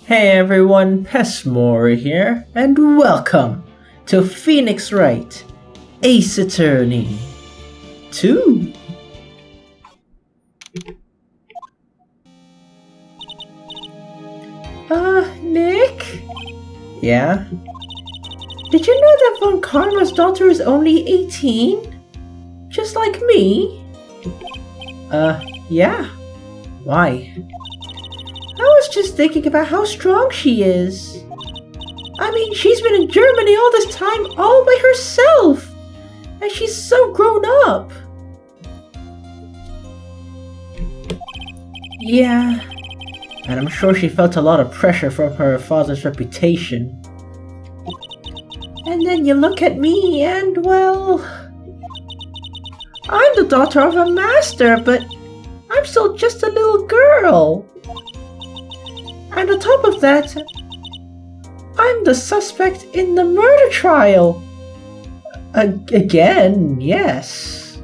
Hey everyone, Pessmore here, and welcome to Phoenix Wright Ace Attorney 2. Nick? Yeah? Did you know that Von Karma's daughter is only 18? Just like me? Yeah. Why? I was just thinking about how strong she is. I mean, she's been in Germany all this time all by herself. And she's so grown up. Yeah. And I'm sure she felt a lot of pressure from her father's reputation. And then you look at me and, well... I'm the daughter of a master, but I'm still just a little girl. And on top of that, I'm the suspect in the murder trial. Again, yes.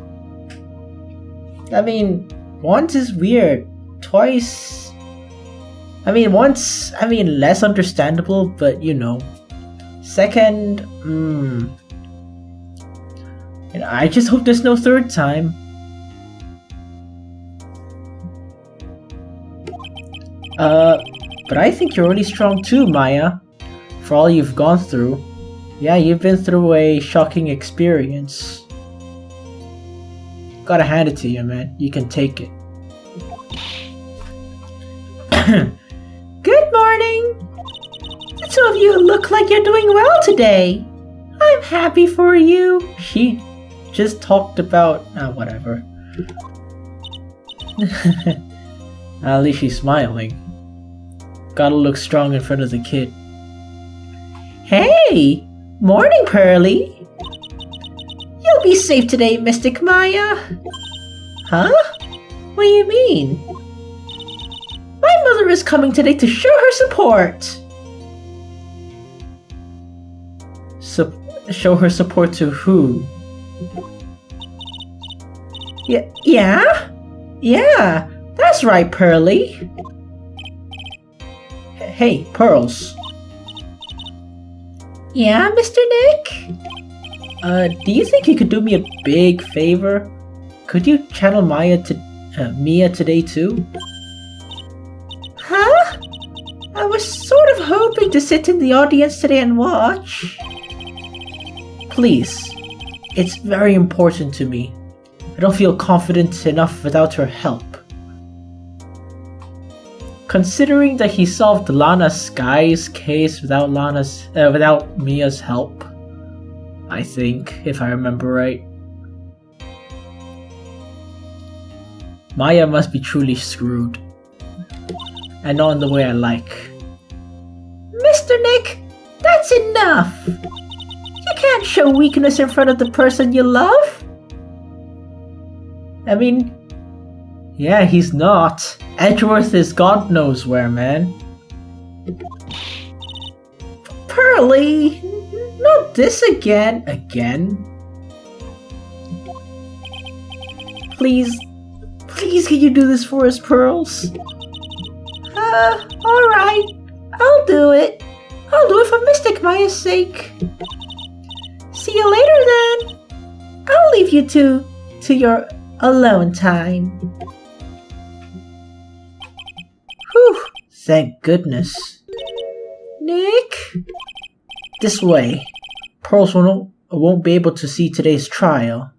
I mean, once is weird. Twice... once, less understandable, but you know. Second, I just hope there's no third time. But I think you're really strong too, Maya. For all you've gone through. Yeah, you've been through a shocking experience. Gotta hand it to you, man. You can take it. Good morning! The two of you look like you're doing well today. I'm happy for you. She just talked about... whatever. At least she's smiling. Gotta look strong in front of the kid. Hey! Morning, Pearly! You'll be safe today, Mystic Maya. Huh? What do you mean? My mother is coming today to show her support. Show her support to who? Yeah? Yeah, that's right, Pearly. Hey, Pearls. Yeah, Mr. Nick? Do you think you could do me a big favor? Could you channel Mia today too? Huh? I was sort of hoping to sit in the audience today and watch. Please. It's very important to me. I don't feel confident enough without her help. Considering that he solved Lana Sky's case without Mia's help, I think, if I remember right. Maya must be truly screwed. And not in the way I like. Mr. Nick, that's enough! You can't show weakness in front of the person you love. Yeah, he's not. Edgeworth is God knows where, man. Pearly! Not this again. Again? Please, can you do this for us, Pearls? Alright. I'll do it. I'll do it for Mystic Maya's sake. See you later then. I'll leave you to your alone time. Whew, thank goodness. Nick? This way. Pearls won't be able to see today's trial.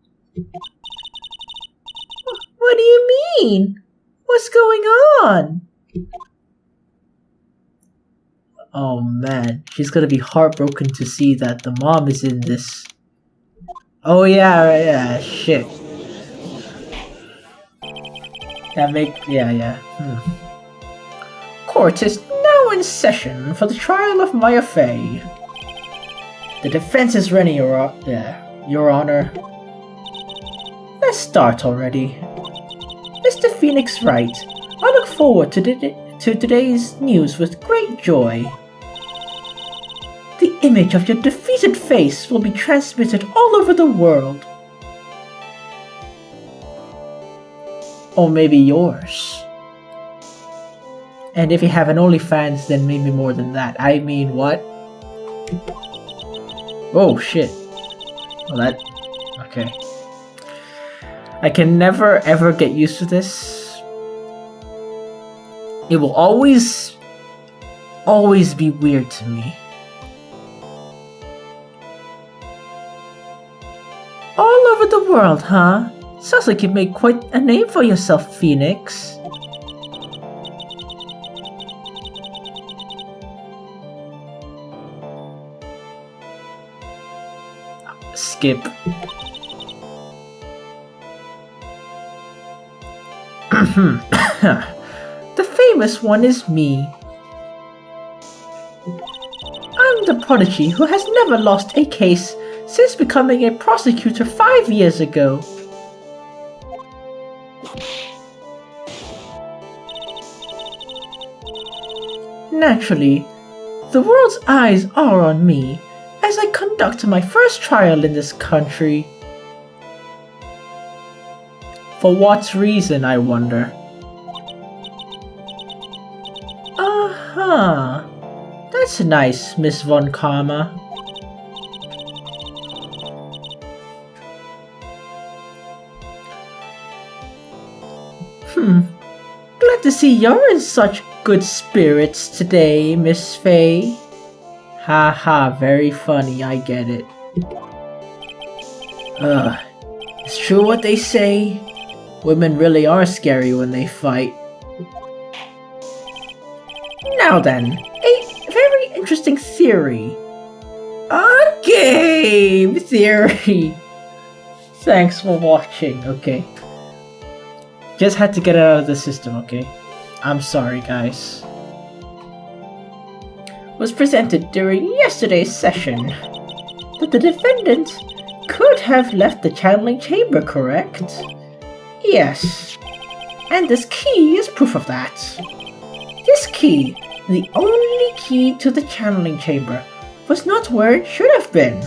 What do you mean? What's going on? Oh man, she's gonna be heartbroken to see that the mom is in this. Oh yeah, shit. Court is now in session for the trial of Maya Fey. The defense is ready, Your Honor. Let's start already. Mr. Phoenix Wright, I look forward to today's news with great joy. The image of your defeated face will be transmitted all over the world. Or maybe yours. And if you have an OnlyFans, then maybe more than that. I mean, what? Oh, shit. Well, that... Okay. I can never ever get used to this. It will always be weird to me. All over the world, huh? Sounds like you made quite a name for yourself, Phoenix. Skip. The famous one is me. I'm the prodigy who has never lost a case since becoming a prosecutor 5 years ago. Naturally, the world's eyes are on me as I conduct my first trial in this country. For what reason, I wonder? Uh-huh. That's nice, Miss Von Karma. Glad to see you're in such good spirits today, Miss Faye. Haha, very funny, I get it. It's true what they say. Women really are scary when they fight. Now then, a very interesting theory. A game theory! Thanks for watching, okay. Just had to get it out of the system, okay? I'm sorry, guys. Was presented during yesterday's session that the defendant could have left the channeling chamber, correct? Yes. And this key is proof of that. This key, the only key to the channeling chamber, was not where it should have been.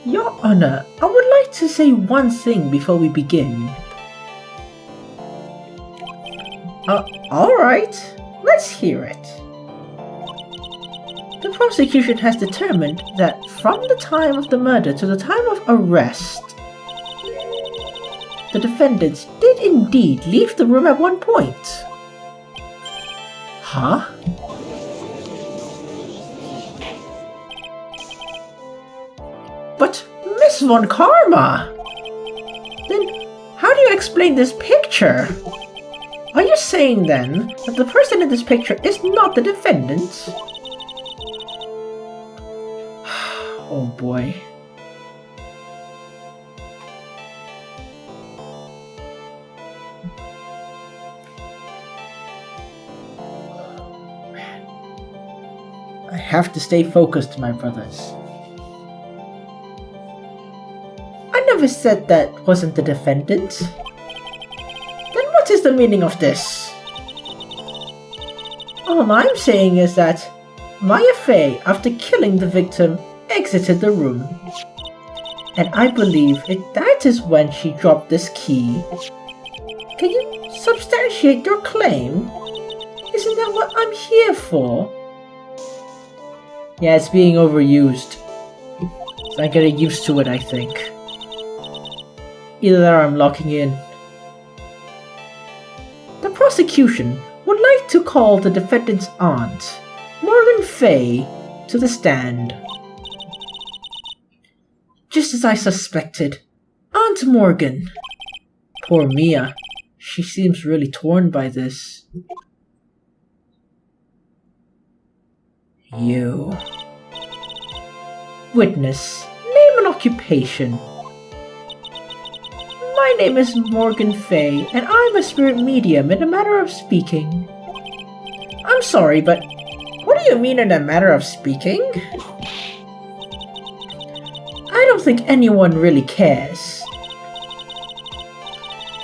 Your Honor, I would like to say one thing before we begin. Alright, let's hear it. The prosecution has determined that from the time of the murder to the time of arrest, the defendants did indeed leave the room at one point. Huh? But, Miss Von Karma! Then, how do you explain this picture? Are you saying then that the person in this picture is not the defendant? Oh boy. I have to stay focused, my brothers. I never said that wasn't the defendant. Then what is the meaning of this? All I'm saying is that Maya Fey, after killing the victim, exited the room. And I believe that is when she dropped this key. Can you substantiate your claim? Isn't that what I'm here for? Yeah, it's being overused. So I'm getting used to it, I think. Either that or I'm locking in. The prosecution would like to call the defendant's aunt, Morgan Fay, to the stand. Just as I suspected, Aunt Morgan. Poor Mia. She seems really torn by this. You. Witness, name and occupation. My name is Morgan Fay, and I'm a spirit medium in a matter of speaking. I'm sorry, but what do you mean in a matter of speaking? I don't think anyone really cares.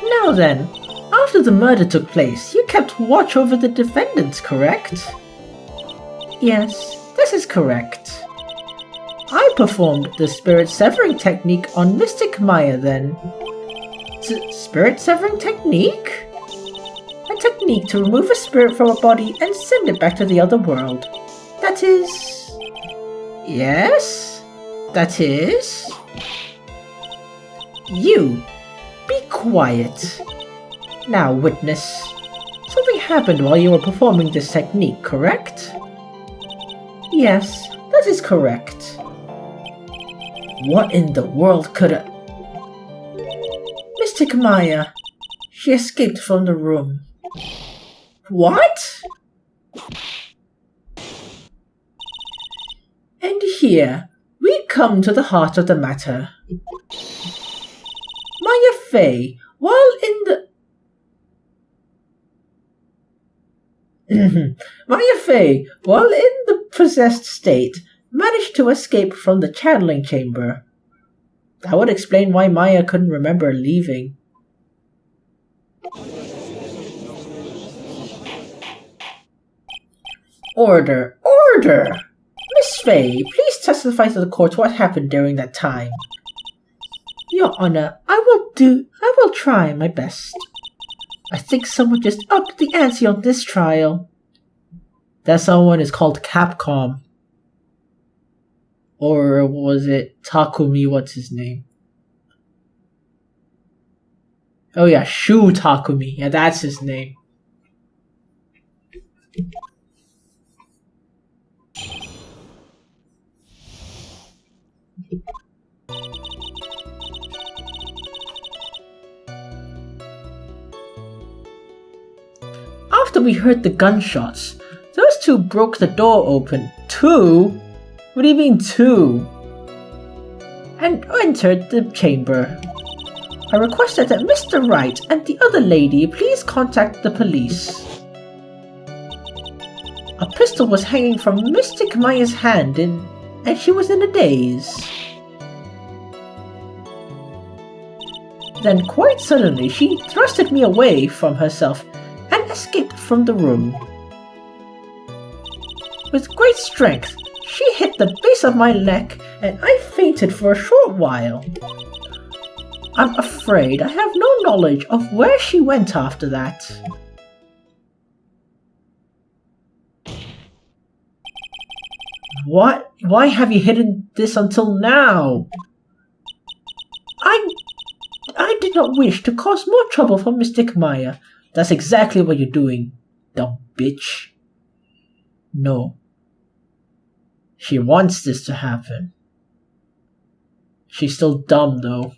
Now then, after the murder took place, you kept watch over the defendants, correct? Yes, this is correct. I performed the spirit severing technique on Mystic Maya then. Spirit severing technique? A technique to remove a spirit from a body and send it back to the other world. That is... Yes? That is... You! Be quiet. Now, witness. Something happened while you were performing this technique, correct? Yes, that is correct. What in the world could a... Mystic Maya. She escaped from the room. What? And here, we come to the heart of the matter. Maya Fey, while in the... Maya Fey, while in the possessed state, managed to escape from the channeling chamber. That would explain why Maya couldn't remember leaving. Order! Order! Miss Fey, please testify to the court what happened during that time. Your Honor, I will try my best. I think someone just upped the ante on this trial. That someone is called Capcom. Or was it Takumi, what's his name? Oh yeah, Shu Takumi. Yeah, that's his name. After we heard the gunshots, those two broke the door open. Two? What do you mean two? And entered the chamber. I requested that Mr. Wright and the other lady please contact the police. A pistol was hanging from Mystic Maya's hand and she was in a daze. Then quite suddenly she thrusted me away from herself and escaped from the room. With great strength, she hit the base of my neck and I fainted for a short while. I'm afraid I have no knowledge of where she went after that. What? Why have you hidden this until now? I did not wish to cause more trouble for Mystic Maya. That's exactly what you're doing, dumb bitch. No. She wants this to happen. She's still dumb though.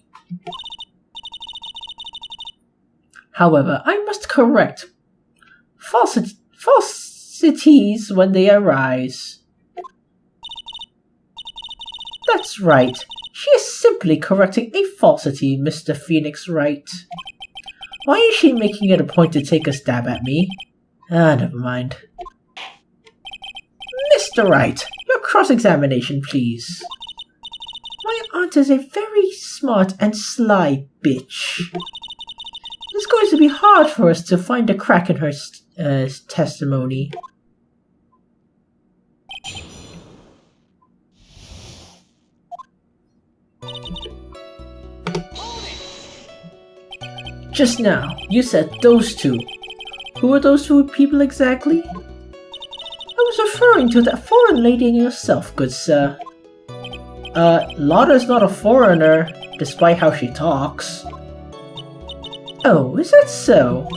However, I must correct falsities when they arise. That's right. She is simply correcting a falsity, Mr. Phoenix Wright. Why is she making it a point to take a stab at me? Never mind. Mr. Wright, your cross-examination, please. My aunt is a very smart and sly bitch. It's going to be hard for us to find a crack in her testimony. Just now, you said those two. Who are those two people exactly? I was referring to that foreign lady and yourself, good sir. Lotta's not a foreigner, despite how she talks. Oh, is that so?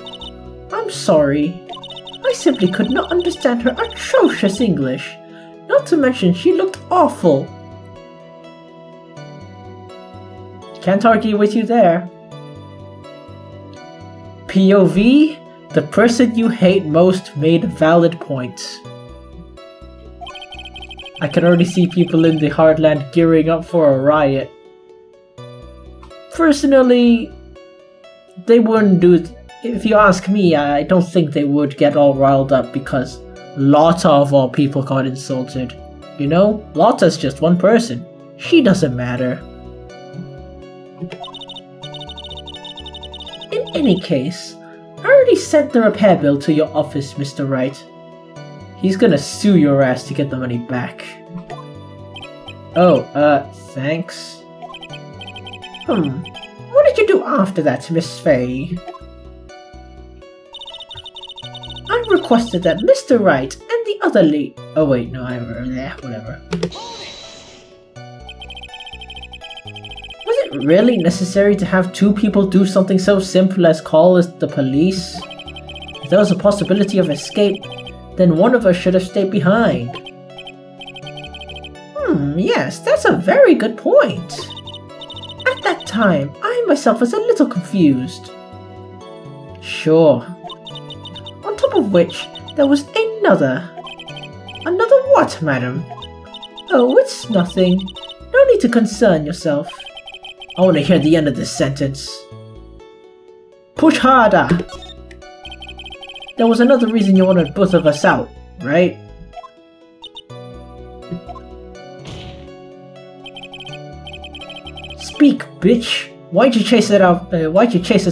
I'm sorry. I simply could not understand her atrocious English. Not to mention she looked awful. Can't argue with you there. POV, the person you hate most made valid points. I can already see people in the Heartland gearing up for a riot. Personally, they wouldn't do it. If you ask me, I don't think they would get all riled up because Lotta of all people got insulted. You know, Lotta's just one person. She doesn't matter. In any case, I already sent the repair bill to your office, Mr. Wright. He's gonna sue your ass to get the money back. Oh, thanks. What did you do after that, Miss Fay? I requested that Mr. Wright and the other oh wait, no, whatever. Was it really necessary to have two people do something so simple as call the police? If there was a possibility of escape, then one of us should have stayed behind. Yes, that's a very good point. At that time, I myself was a little confused. Sure. On top of which, there was another. Another what, madam? Oh, it's nothing. No need to concern yourself. I want to hear the end of this sentence. Push harder! There was another reason you wanted both of us out, right? Speak, bitch! Why'd you chase us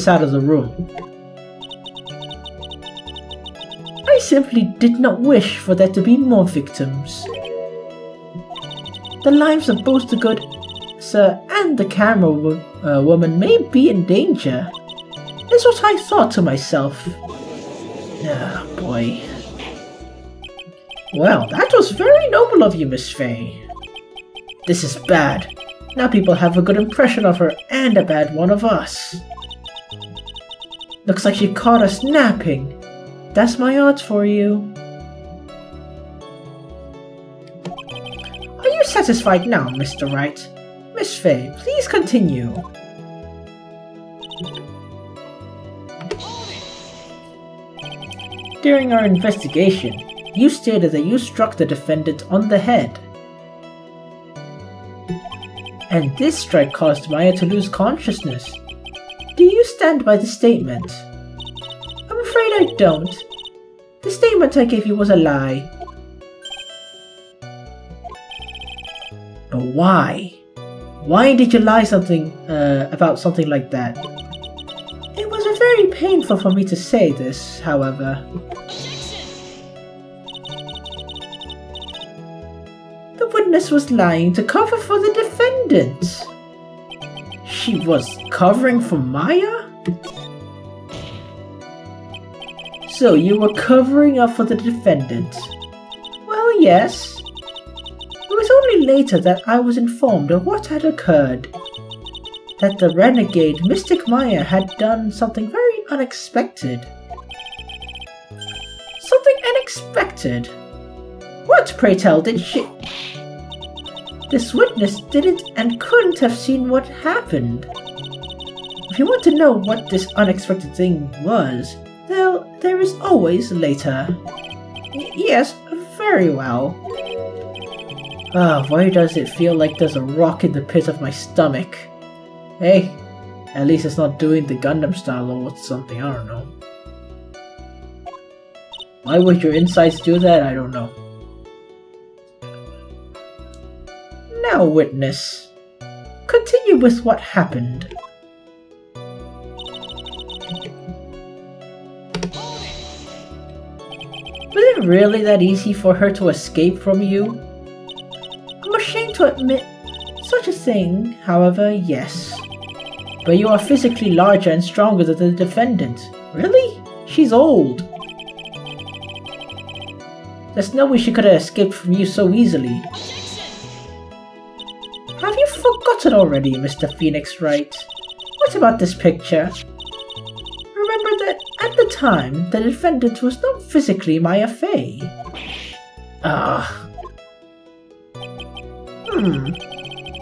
out of the room? I simply did not wish for there to be more victims. The lives of both the good sir and the camera woman may be in danger. Is what I thought to myself. Ah, boy. Well, that was very noble of you, Miss Fay. This is bad. Now people have a good impression of her and a bad one of us. Looks like she caught us napping. That's my odds for you. Are you satisfied now, Mr. Wright? Miss Fay, please continue. During our investigation, you stated that you struck the defendant on the head. And this strike caused Maya to lose consciousness. Do you stand by the statement? I'm afraid I don't. The statement I gave you was a lie. But why? Why did you lie about something like that? It was very painful for me to say this, however. The witness was lying to cover for the defendant. She was covering for Maya? So you were covering up for the defendant? Well, yes. It was only later that I was informed of what had occurred. That the renegade Mystic Maya had done something very unexpected. Something unexpected? What, pray tell, did she... This witness didn't and couldn't have seen what happened. If you want to know what this unexpected thing was, well, there is always later. Yes, very well. Why does it feel like there's a rock in the pit of my stomach? Hey, at least it's not doing the Gundam style or something, I don't know. Why would your insides do that? I don't know. Now, witness, continue with what happened. Was it really that easy for her to escape from you? I'm ashamed to admit such a thing, however, yes. But you are physically larger and stronger than the defendant. Really? She's old. There's no way she could have escaped from you so easily. Have you forgotten already, Mr. Phoenix Wright? What about this picture? Remember that at the time, the defendant was not physically Maya Fay.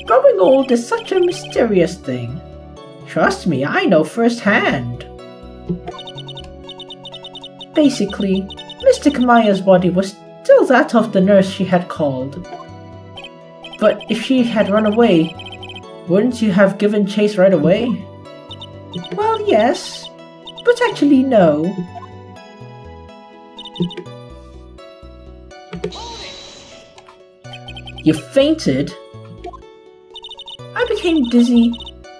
Growing old is such a mysterious thing. Trust me, I know firsthand. Basically, Mystic Maya's body was still that of the nurse she had called. But if she had run away, wouldn't you have given chase right away? Well, yes, but actually no. You fainted? I became dizzy,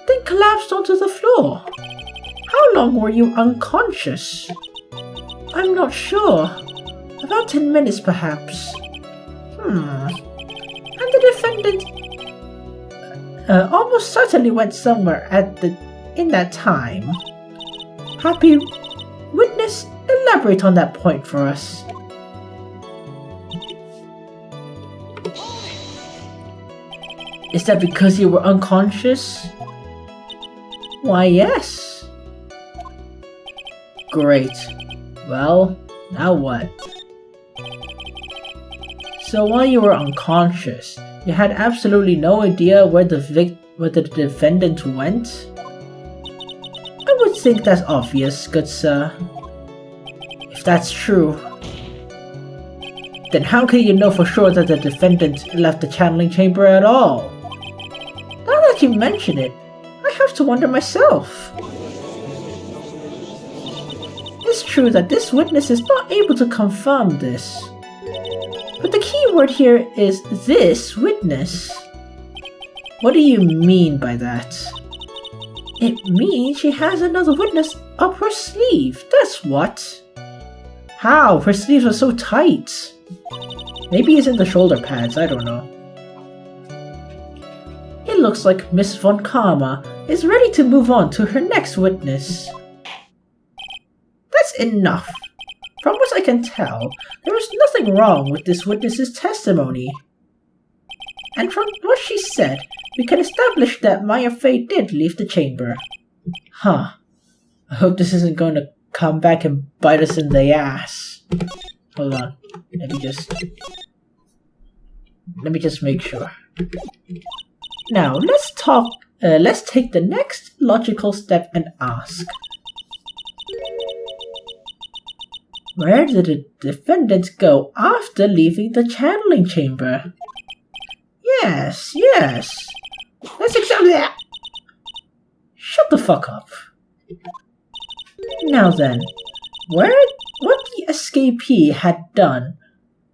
then collapsed onto the floor. How How long were you unconscious? I'm not sure. About 10 minutes, perhaps. And the defendant almost certainly went somewhere in that time. Happy witness, elaborate on that point for us. Is that because you were unconscious? Why, yes. Great. Well, now what? So while you were unconscious, you had absolutely no idea where the defendant went? I would think that's obvious, good sir. If that's true, then how can you know for sure that the defendant left the channeling chamber at all? Now that you mention it, I have to wonder myself. It's true that this witness is not able to confirm this. But the key word here is this witness. What do you mean by that? It means she has another witness up her sleeve, that's what. How? Her sleeves are so tight. Maybe it's in the shoulder pads, I don't know. It looks like Miss Von Karma is ready to move on to her next witness. That's enough. From what I can tell, there is nothing wrong with this witness's testimony. And from what she said, we can establish that Maya Fey did leave the chamber. Huh. I hope this isn't going to come back and bite us in the ass. Hold on. Let me just make sure. Now, let's take the next logical step and ask. Where did the defendant go after leaving the channeling chamber? Yes. Let's examine that. Shut the fuck up. Now then, what the escapee had done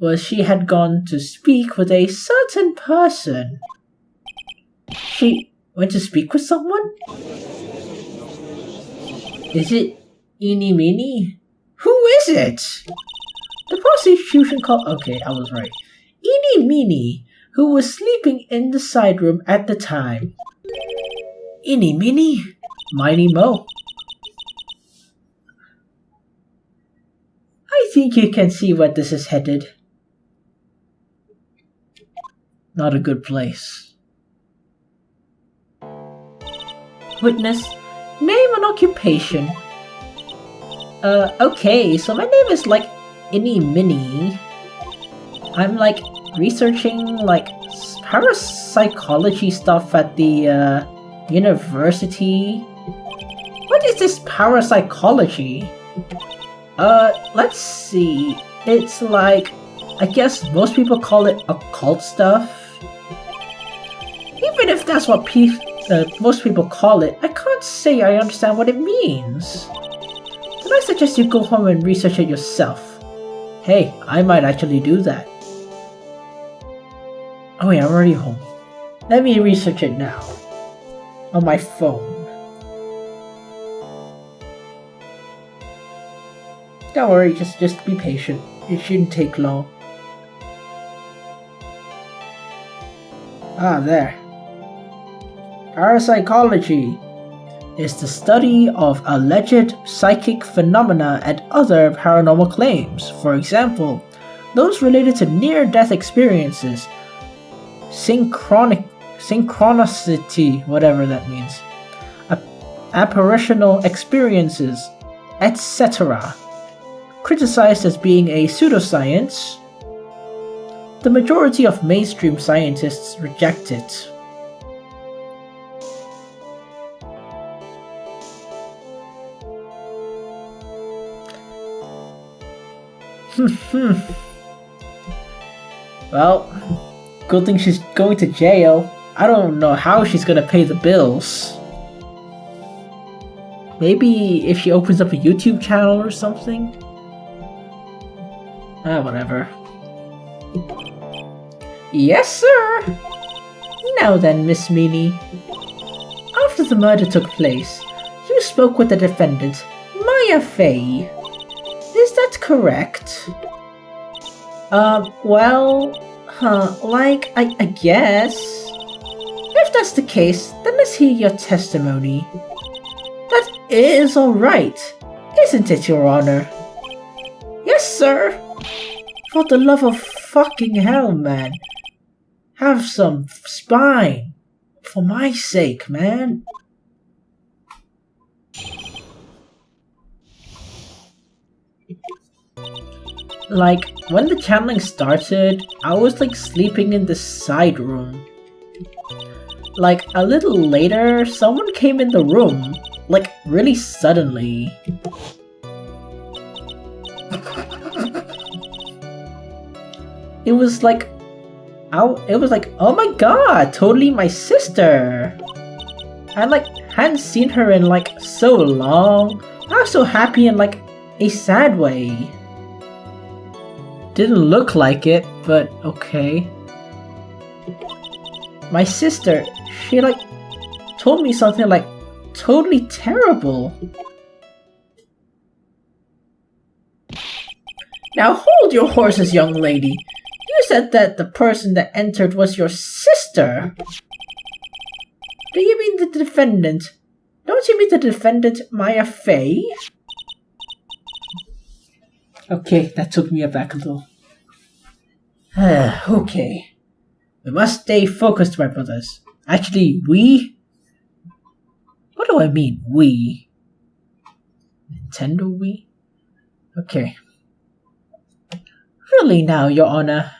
was she had gone to speak with a certain person. She went to speak with someone? Is it Eeny Meeny? Who is it? The prosecution called... Okay, I was right. Eeny Meeny, who was sleeping in the side room at the time. Eeny Meeny? Miny Mo. I think you can see where this is headed. Not a good place. Witness, name and occupation. Okay, so my name is like Inny Minnie. I'm like researching like parapsychology stuff at the university. What is this parapsychology? Let's see. It's like, I guess most people call it occult stuff. Even if that's what most people call it, I can't say I understand what it means. But I suggest you go home and research it yourself. Hey, I might actually do that. Oh wait, I'm already home. Let me research it now. On my phone. Don't worry, just be patient. It shouldn't take long. Ah, there. Parapsychology is the study of alleged psychic phenomena and other paranormal claims. For example, those related to near-death experiences, synchronicity, whatever that means, apparitional experiences, etc. Criticized as being a pseudoscience, the majority of mainstream scientists reject it. Well, good thing she's going to jail. I don't know how she's gonna pay the bills. Maybe if she opens up a YouTube channel or something? Whatever. Yes, sir! Now then, Miss Meany. After the murder took place, you spoke with the defendant, Maya Fey. Is that correct? I guess. If that's the case, then let's hear your testimony. That is alright, isn't it, Your Honor? Yes, sir. For the love of fucking hell, man. Have some spine. For my sake, man. Like, when the channeling started, I was like sleeping in the side room. Like, a little later, someone came in the room, like, really suddenly. It was like, oh my god, totally my sister. I like hadn't seen her in like so long. I was so happy in like a sad way. Didn't look like it, but okay. My sister, she like told me something like totally terrible. Now hold your horses, young lady. You said that the person that entered was your sister. Do you mean the defendant? Don't you mean the defendant, Maya Fey? Okay, that took me aback a little. Okay. We must stay focused, my brothers. Actually, we? What do I mean, we? Nintendo we? Okay. Really now, Your Honor.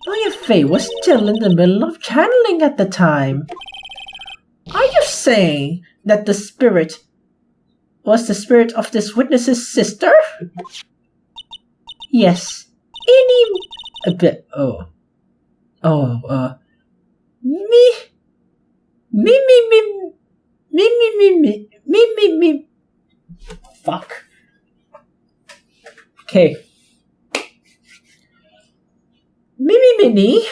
Maya Fey was still in the middle of channeling at the time. Are you saying that the spirit was the spirit of this witness's sister? Yes. Fuck. Okay. Minnie,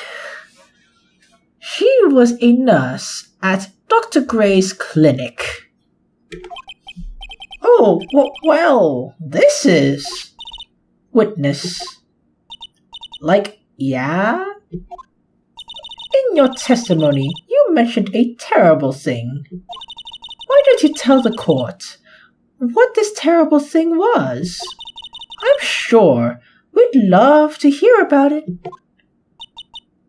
she was a nurse at Dr. Gray's clinic. Oh, well, this is... Witness. Like, yeah? In your testimony, you mentioned a terrible thing. Why don't you tell the court what this terrible thing was? I'm sure we'd love to hear about it.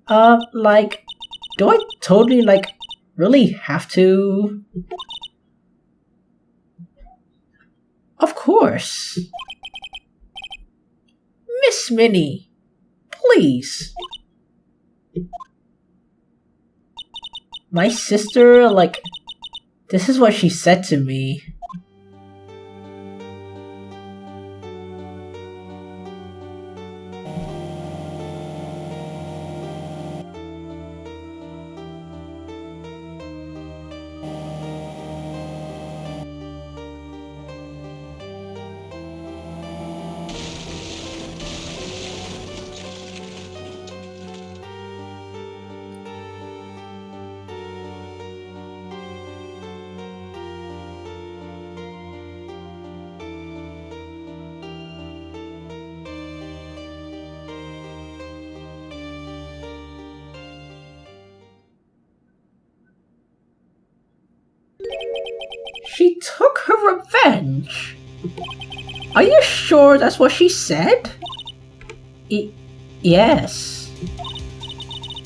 Do I totally, really have to? Of course. Miss Minnie, please. My sister, this is what she said to me. She took her revenge. Are you sure that's what she said? Yes.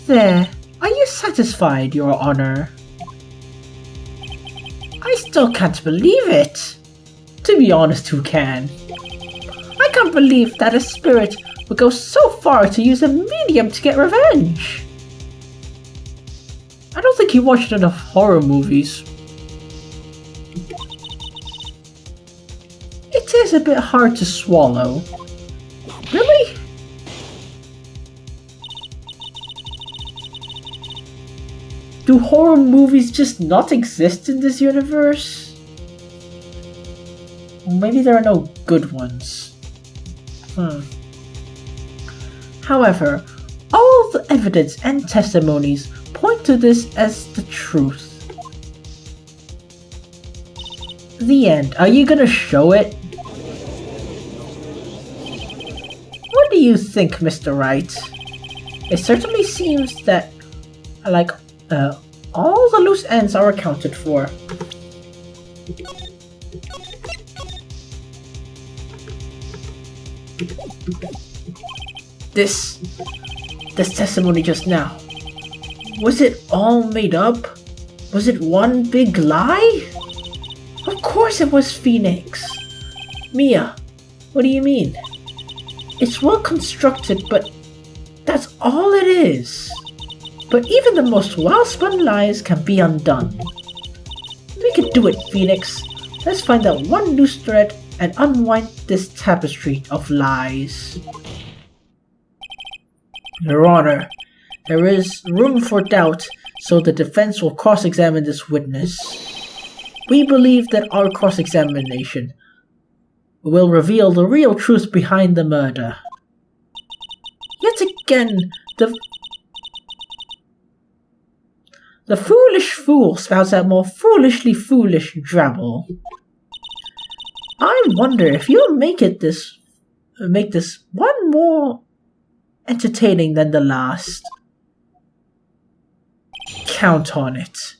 There. Are you satisfied, Your Honor? I still can't believe it. To be honest, who can? I can't believe that a spirit would go so far to use a medium to get revenge. I don't think he watched enough horror movies. It is a bit hard to swallow. Really? Do horror movies just not exist in this universe? Maybe there are no good ones. However, all the evidence and testimonies point to this as the truth. The end. Are you gonna show it? What do you think, Mr. Wright? It certainly seems that, like, all the loose ends are accounted for. This testimony just now, was it all made up? Was it one big lie? Of course it was Phoenix. Mia, what do you mean? It's well constructed, but that's all it is. But even the most well-spun lies can be undone. We can do it, Phoenix. Let's find that one loose thread and unwind this tapestry of lies. Your Honor, there is room for doubt, so the defense will cross-examine this witness. We believe that our cross-examination will reveal the real truth behind the murder. Yet again, the foolish fool spouts out more foolishly foolish drabble. I wonder if you'll make this one more entertaining than the last. Count on it.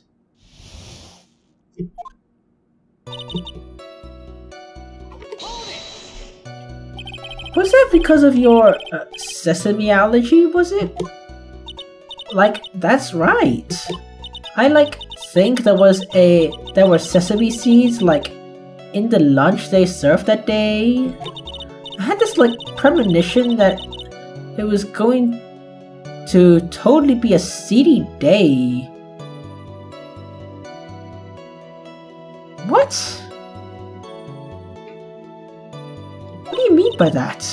Was that because of your sesame allergy, was it? Like, that's right. I think there were sesame seeds in the lunch they served that day. I had this premonition that it was going to totally be a seedy day. What? What do you mean by that?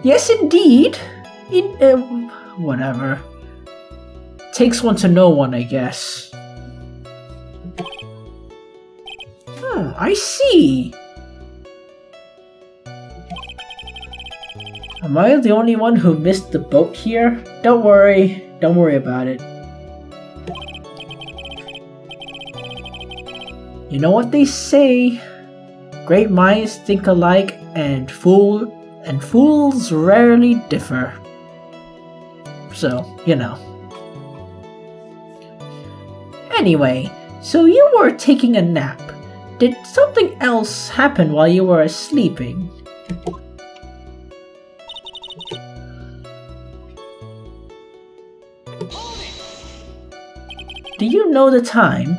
Yes, indeed. Whatever. Takes one to know one, I guess. I see. Am I the only one who missed the boat here? Don't worry about it. You know what they say? Great minds think alike, and fools rarely differ. So, you know. Anyway, so you were taking a nap. Did something else happen while you were sleeping? Do you know the time?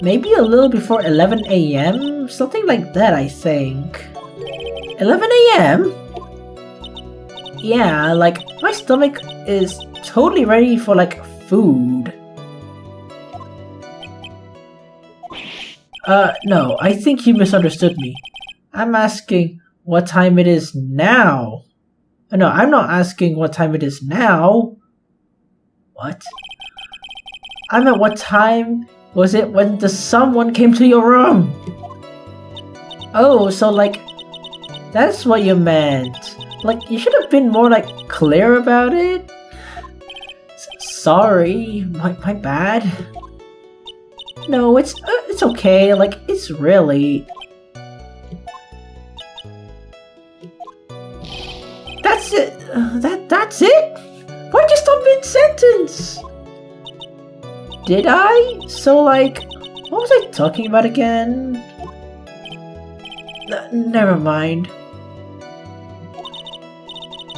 Maybe a little before 11 AM? Something like that, I think. 11 AM? Yeah, my stomach is totally ready for, food. No, I think you misunderstood me. I'm asking what time it is now. No, I'm not asking what time it is now. What? I meant what time was it when someone came to your room? Oh, so that's what you meant. You should have been more clear about it. Sorry, my bad. No, it's okay. It's really. That's it. That's it. Why'd you stop mid-sentence? Did I? So what was I talking about again? Never mind.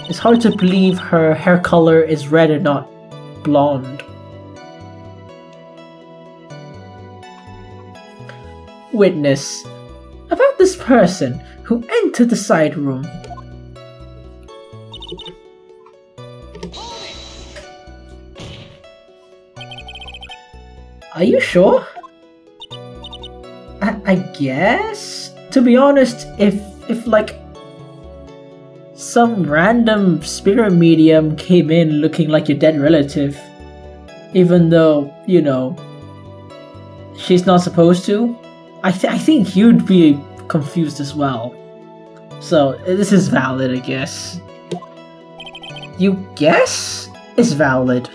It's hard to believe her hair color is red and not blonde. Witness. About this person who entered the side room. Are you sure? I guess? To be honest, if some random spirit medium came in looking like your dead relative, even though, you know, she's not supposed to, I think you'd be confused as well. So, this is valid, I guess. You guess? It's valid.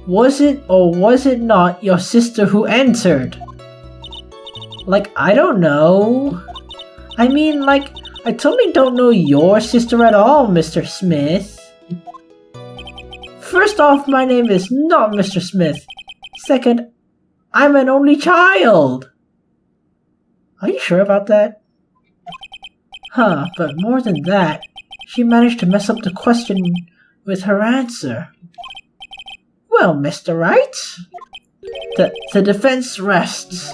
Was it or was it not your sister who entered? Like, I don't know. I mean, like, I totally don't know your sister at all, Mr. Smith. First off, my name is not Mr. Smith. Second, I'm an only child. Are you sure about that? Huh, but more than that, she managed to mess up the question with her answer. Well, Mr. Wright, the defense rests.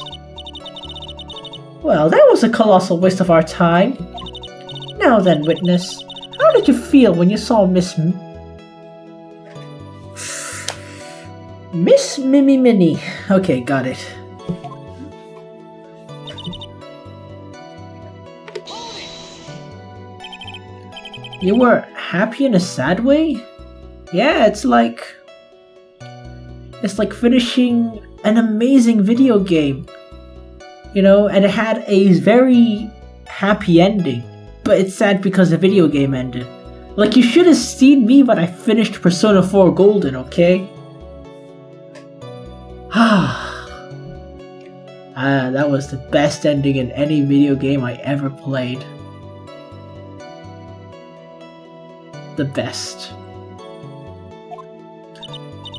Well, that was a colossal waste of our time. Now then, witness, how did you feel when you saw Miss Mimi Minnie? Okay, got it. You were happy in a sad way? Yeah, it's like finishing an amazing video game. You know, and it had a very happy ending. But it's sad because the video game ended. Like, you should have seen me when I finished Persona 4 Golden, okay? That was the best ending in any video game I ever played. The best.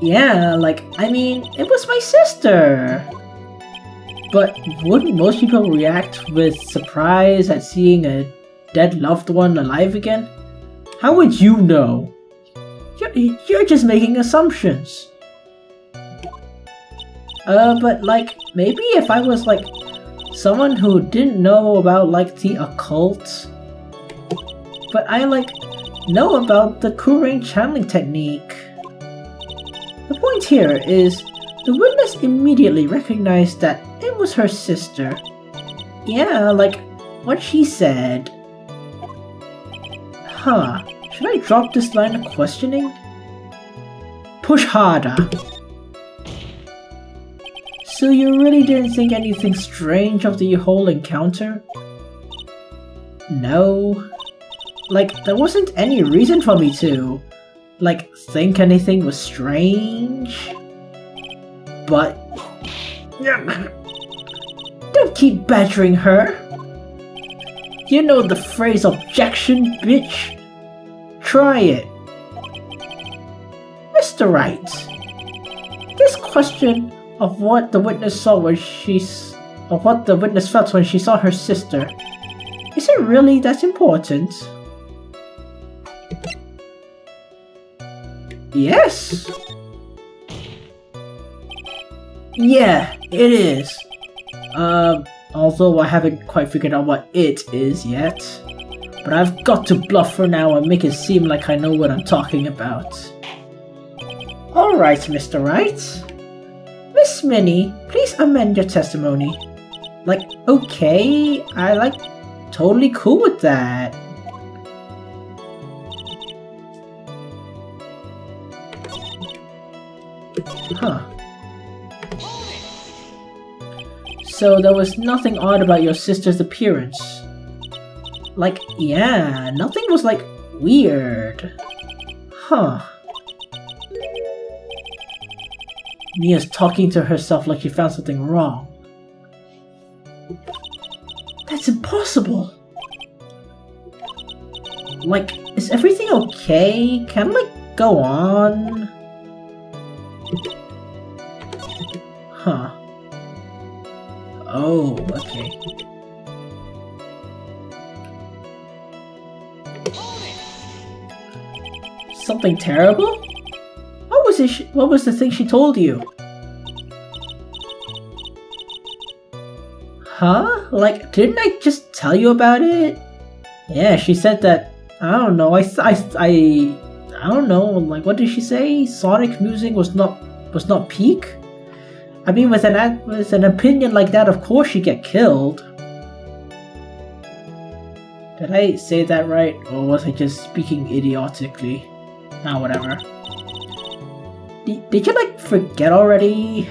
Yeah, like, I mean, it was my sister! But wouldn't most people react with surprise at seeing a dead loved one alive again? How would you know? You're just making assumptions. But like, maybe if I was like someone who didn't know about like the occult, but I like know about the Kurain channeling technique. The point here is the witness immediately recognized that it was her sister. Yeah, like what she said. Huh, should I drop this line of questioning? Push harder. So you really didn't think anything strange of the whole encounter? No. Like, there wasn't any reason for me to, like, think anything was strange. But... don't keep badgering her. You know the phrase objection, bitch? Try it. Mr. Wright, this question of what the witness saw when of what the witness felt when she saw her sister, is it really that important? Yes. Yeah, it is. Although I haven't quite figured out what it is yet. But I've got to bluff for now and make it seem like I know what I'm talking about. Alright, Mr. Wright. Miss Minnie, please amend your testimony. Like, okay, I like totally cool with that. Huh. So there was nothing odd about your sister's appearance. Like, yeah, nothing was like weird. Huh. Mia's talking to herself like she found something wrong. That's impossible! Like, is everything okay? Can I, like, go on? Huh. Oh, okay. Something terrible? What was the thing she told you? Huh? Like, didn't I just tell you about it? Yeah, she said that, I don't know, I don't know, like, what did she say? Sonic music was not peak? I mean, with an opinion like that, of course she'd get killed. Did I say that right, or was I just speaking idiotically? Ah, whatever. Did you, like, forget already?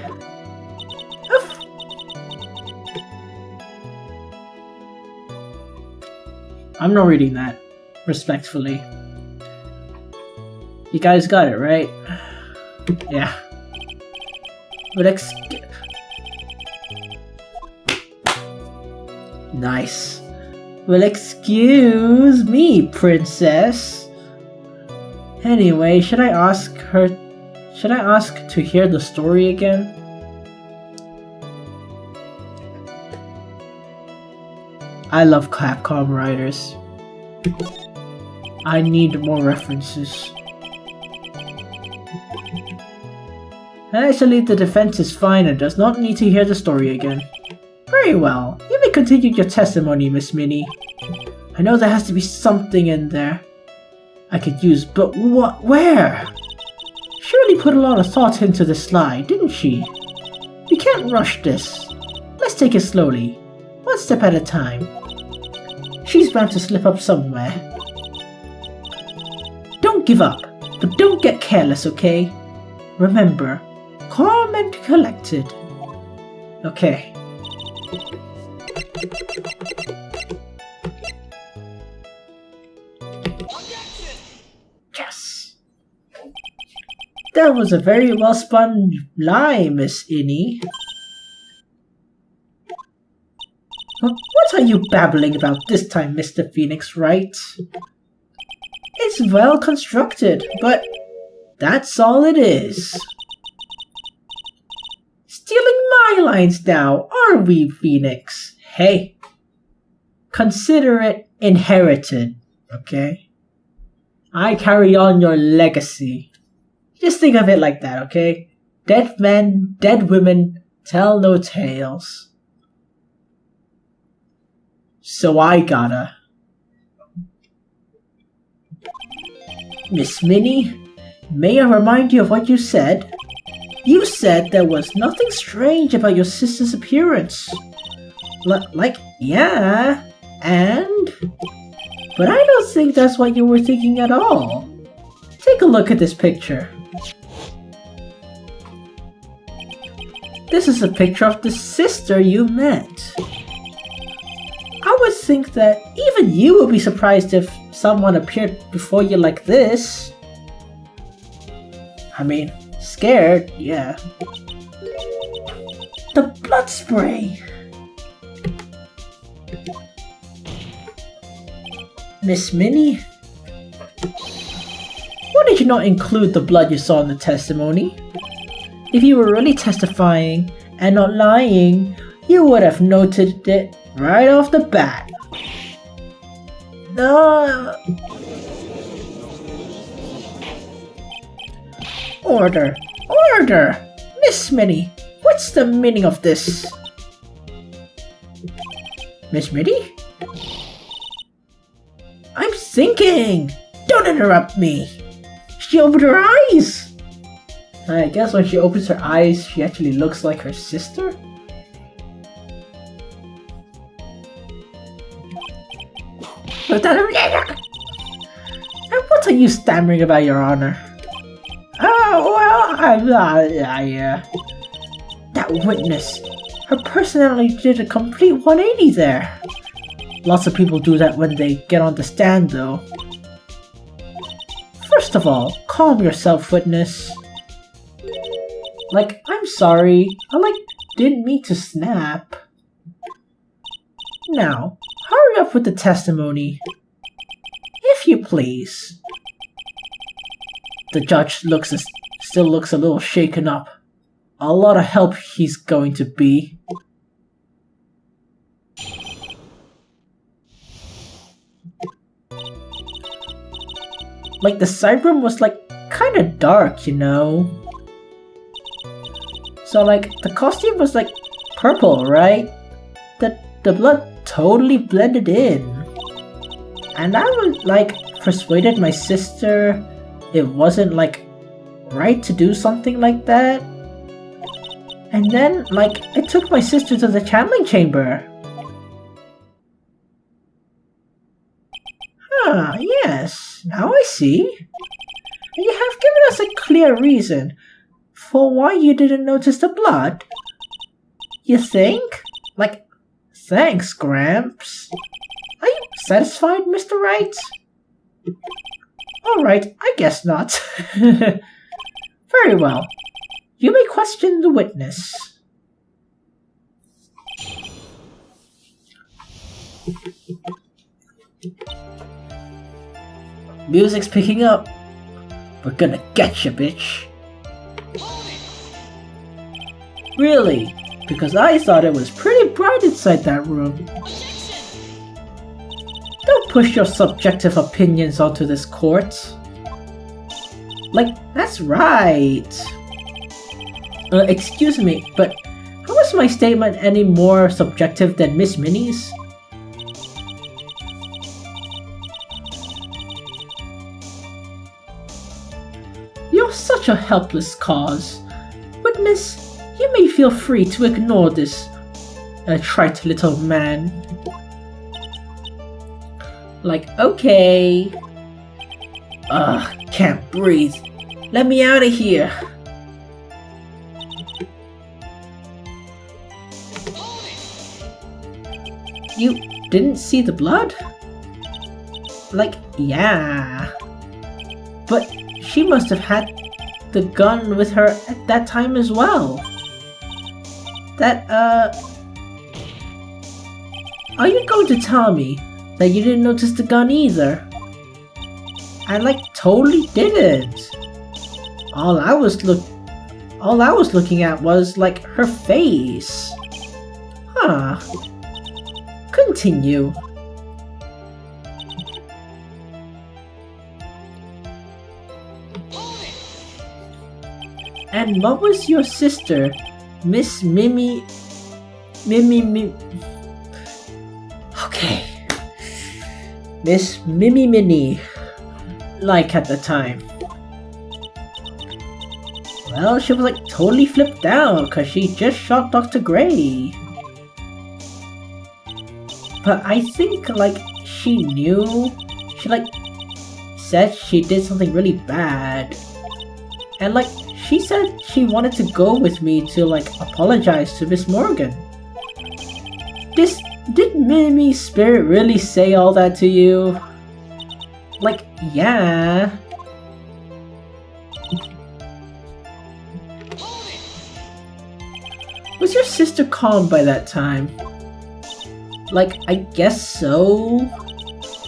I'm not reading that, respectfully. You guys got it, right? Yeah. Nice. Well, excuse me, princess. Anyway, should I ask to hear the story again? I love Capcom writers. I need more references. Actually, the defense is fine and does not need to hear the story again. Very well. You may continue your testimony, Miss Minnie. I know there has to be something in there I could use, but what? Where? She really put a lot of thought into this slide, didn't she? We can't rush this. Let's take it slowly, one step at a time. She's bound to slip up somewhere. Don't give up, but don't get careless, okay? Remember, calm and collected. Okay. Yes! That was a very well spun lie, Miss Innie. What are you babbling about this time, Mr. Phoenix Wright? It's well constructed, but that's all it is. Stealing my lines now, are we, Phoenix? Hey, consider it inherited, okay? I carry on your legacy. Just think of it like that, okay? Dead men, dead women, tell no tales. So I gotta. Miss Minnie, may I remind you of what you said? You said there was nothing strange about your sister's appearance. Yeah, and? But I don't think that's what you were thinking at all. Take a look at this picture. This is a picture of the sister you met. I would think that even you would be surprised if someone appeared before you like this. I mean, scared, yeah. The blood spray! Miss Minnie? Why did you not include the blood you saw in the testimony? If you were really testifying and not lying, you would have noted it right off the bat. Order! Order! Miss Minnie, what's the meaning of this? Miss Minnie? I'm thinking! Don't interrupt me! She opened her eyes! I guess when she opens her eyes, she actually looks like her sister? What are you stammering about, Your Honor? Oh, well, that witness. Her personality did a complete 180 there. Lots of people do that when they get on the stand, though. First of all, calm yourself, witness. I'm sorry. I, didn't mean to snap. Now, hurry up with the testimony. If you please. The judge still looks a little shaken up. A lot of help he's going to be. The side room was kinda dark, you know? So the costume was purple, right? The blood totally blended in. And I was persuaded my sister it wasn't right to do something like that. And then I took my sister to the channeling chamber. Ah, yes, now I see. And you have given us a clear reason for why you didn't notice the blood. You think? Thanks, Gramps. Are you satisfied, Mr. Wright? Alright, I guess not. Very well. You may question the witness. Music's picking up. We're gonna get you, bitch. Really? Because I thought it was pretty bright inside that room. Don't push your subjective opinions onto this court. Like, that's right. Excuse me, but how is my statement any more subjective than Miss Minnie's? You're such a helpless cause. Witness, you may feel free to ignore this trite little man. Like, okay. Can't breathe. Let me out of here. You didn't see the blood? Like, yeah. But she must have had the gun with her at that time as well. Are you going to tell me that you didn't notice the gun either? I totally didn't. All I was looking at was her face. Huh. Continue. And what was your sister, Miss Mimi? Okay. Miss Mimi Minnie, like at the time? Well, she was totally flipped out because she just shot Dr. Gray. But I think she knew. She said she did something really bad. And she said she wanted to go with me to apologize to Miss Morgan. Did Mimi's spirit really say all that to you? Yeah. Was your sister calm by that time? I guess so.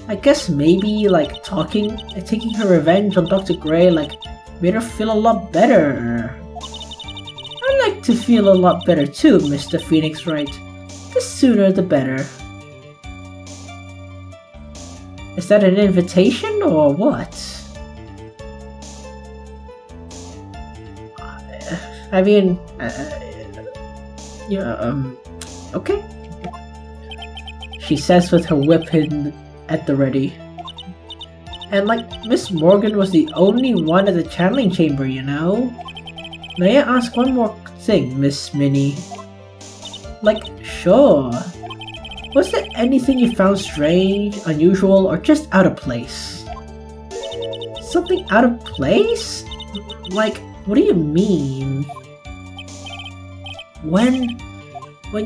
I guess maybe taking her revenge on Dr. Gray made her feel a lot better. I'd like to feel a lot better too, Mr. Phoenix Wright. The sooner the better. Is that an invitation or what? I mean, okay. She says with her weapon at the ready. And Miss Morgan was the only one at the channeling chamber, you know? May I ask one more thing, Miss Minnie? Sure. Was there anything you found strange, unusual, or just out of place? Something out of place? What do you mean? When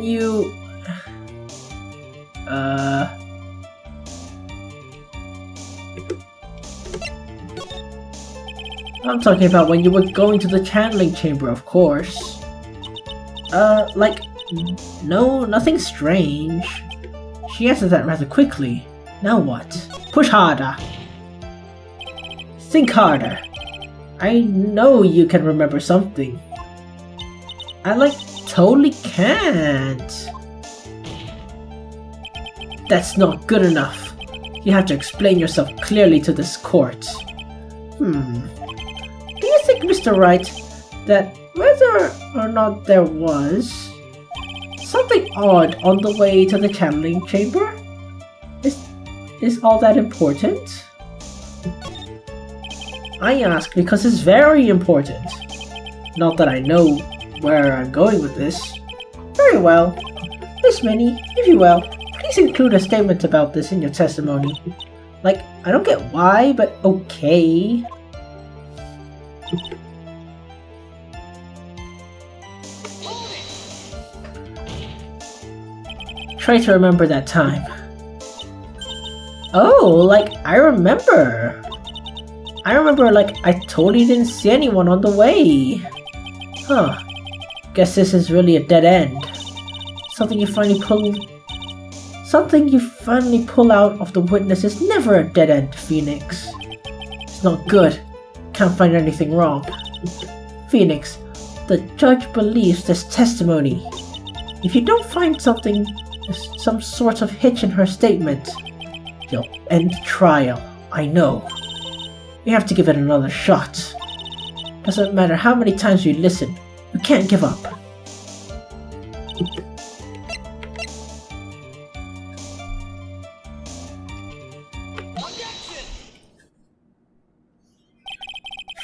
you... I'm talking about when you were going to the channeling chamber, of course. No, nothing strange. She answered that rather quickly. Now what? Push harder. Think harder. I know you can remember something. I totally can't. That's not good enough. You have to explain yourself clearly to this court. Do you think, Mr. Wright, that whether or not there was something odd on the way to the channeling chamber is all that important? I ask because it's very important. Not that I know where I'm going with this. Very well. Miss Minnie, if you will, please include a statement about this in your testimony. I don't get why, but okay. Try to remember that time. Oh, I remember. I totally didn't see anyone on the way. Huh. Guess this is really a dead end. Something you finally pull out of the witness is never a dead end, Phoenix. It's not good. Can't find anything wrong. Phoenix, the judge believes this testimony. If you don't find some sort of hitch in her statement, you'll end the trial. I know. We have to give it another shot. Doesn't matter how many times we listen, we can't give up.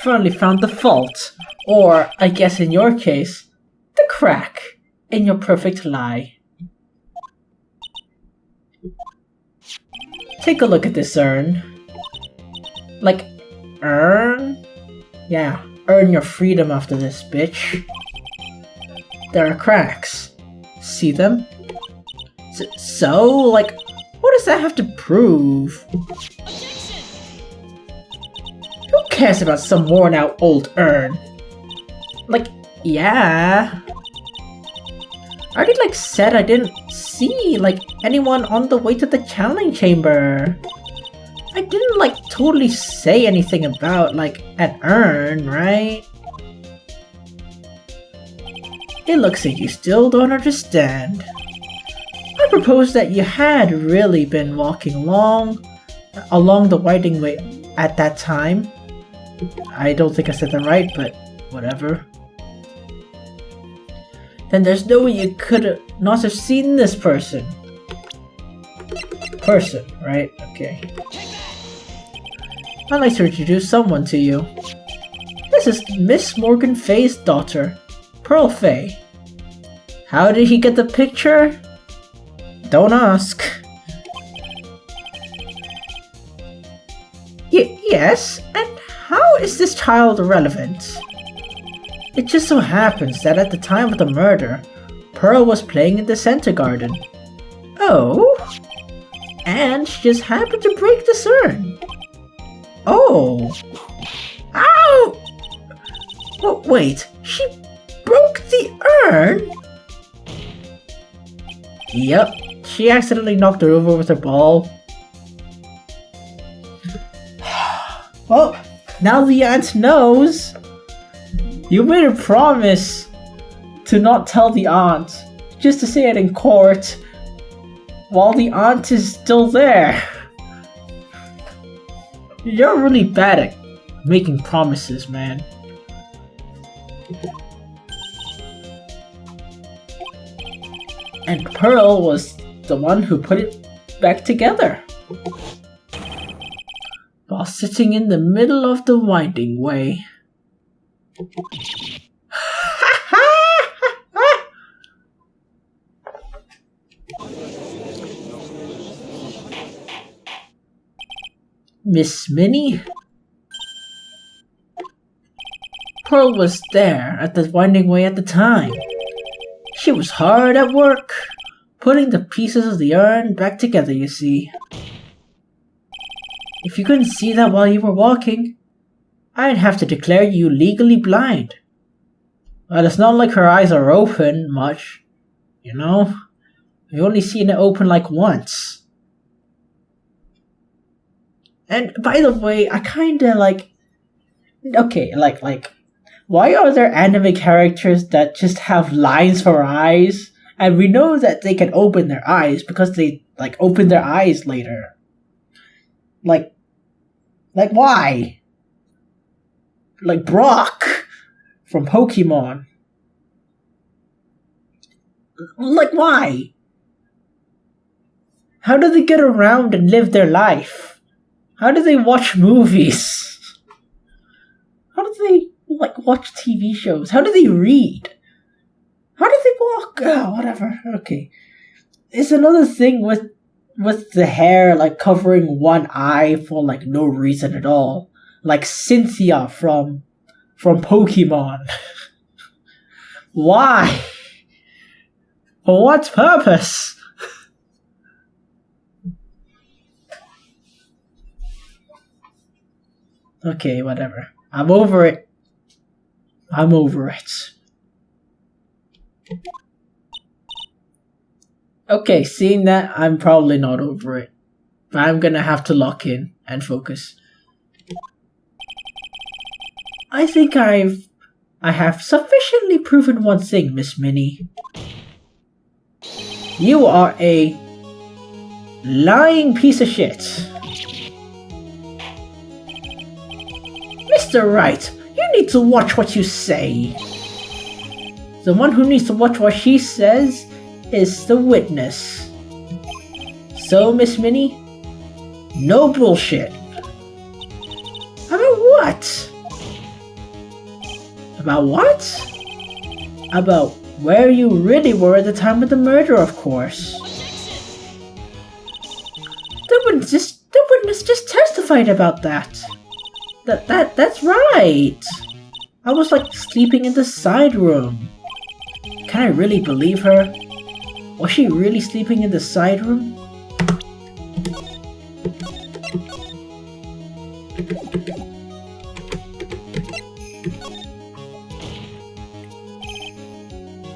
Finally found the fault, or I guess in your case, the crack in your perfect lie. Take a look at this urn. Like, urn? Yeah, earn your freedom after this, bitch. There are cracks. See them? So, like, what does that have to prove? Who cares about some worn out old urn? Like, yeah. I already like said I didn't see like anyone on the way to the channeling chamber. I didn't like totally say anything about like an urn, right? It looks like you still don't understand. I propose that you had really been walking along the winding way at that time. I don't think I said that right, but whatever. Then there's no way you could not have seen this person. Person, right? Okay. I'd like to introduce someone to you. This is Miss Morgan Fay's daughter, Pearl Fay. How did he get the picture? Don't ask. Yes, and how is this child relevant? It just so happens that at the time of the murder, Pearl was playing in the center garden. Oh? And she just happened to break this urn. Oh! Ow! Oh, wait, she broke the urn? Yep, she accidentally knocked her over with her ball. Well, now the aunt knows. You made a promise to not tell the aunt, just to say it in court, while the aunt is still there. You're really bad at making promises, man. And Pearl was the one who put it back together, while sitting in the middle of the winding way. Miss Minnie? Pearl was there at the winding way at the time. She was hard at work, putting the pieces of the urn back together, you see. If you couldn't see that while you were walking, I'd have to declare you legally blind. Well, it's not like her eyes are open much, you know? I've only seen it open like once. And by the way, I kinda like... Okay, like... Why are there anime characters that just have lines for eyes? And we know that they can open their eyes because they, like, open their eyes later. Like, why? Like Brock from Pokemon. Like, why? How do they get around and live their life? How do they watch movies? How do they, like, watch TV shows? How do they read? How do they walk? Oh, whatever. Okay. It's another thing with the hair, like, covering one eye for, like, no reason at all. Like Cynthia from Pokemon. Why? For what purpose? Okay, whatever. I'm over it. Okay, seeing that, I'm probably not over it. But I'm gonna have to lock in and focus. I think I have sufficiently proven one thing, Miss Minnie. You are a lying piece of shit. Mr. Wright, you need to watch what you say. The one who needs to watch what she says is the witness. So, Miss Minnie, no bullshit. About what? About what? About where you really were at the time of the murder, of course. The witness just testified about that. That's right. I was like sleeping in the side room. Can I really believe her? Was she really sleeping in the side room?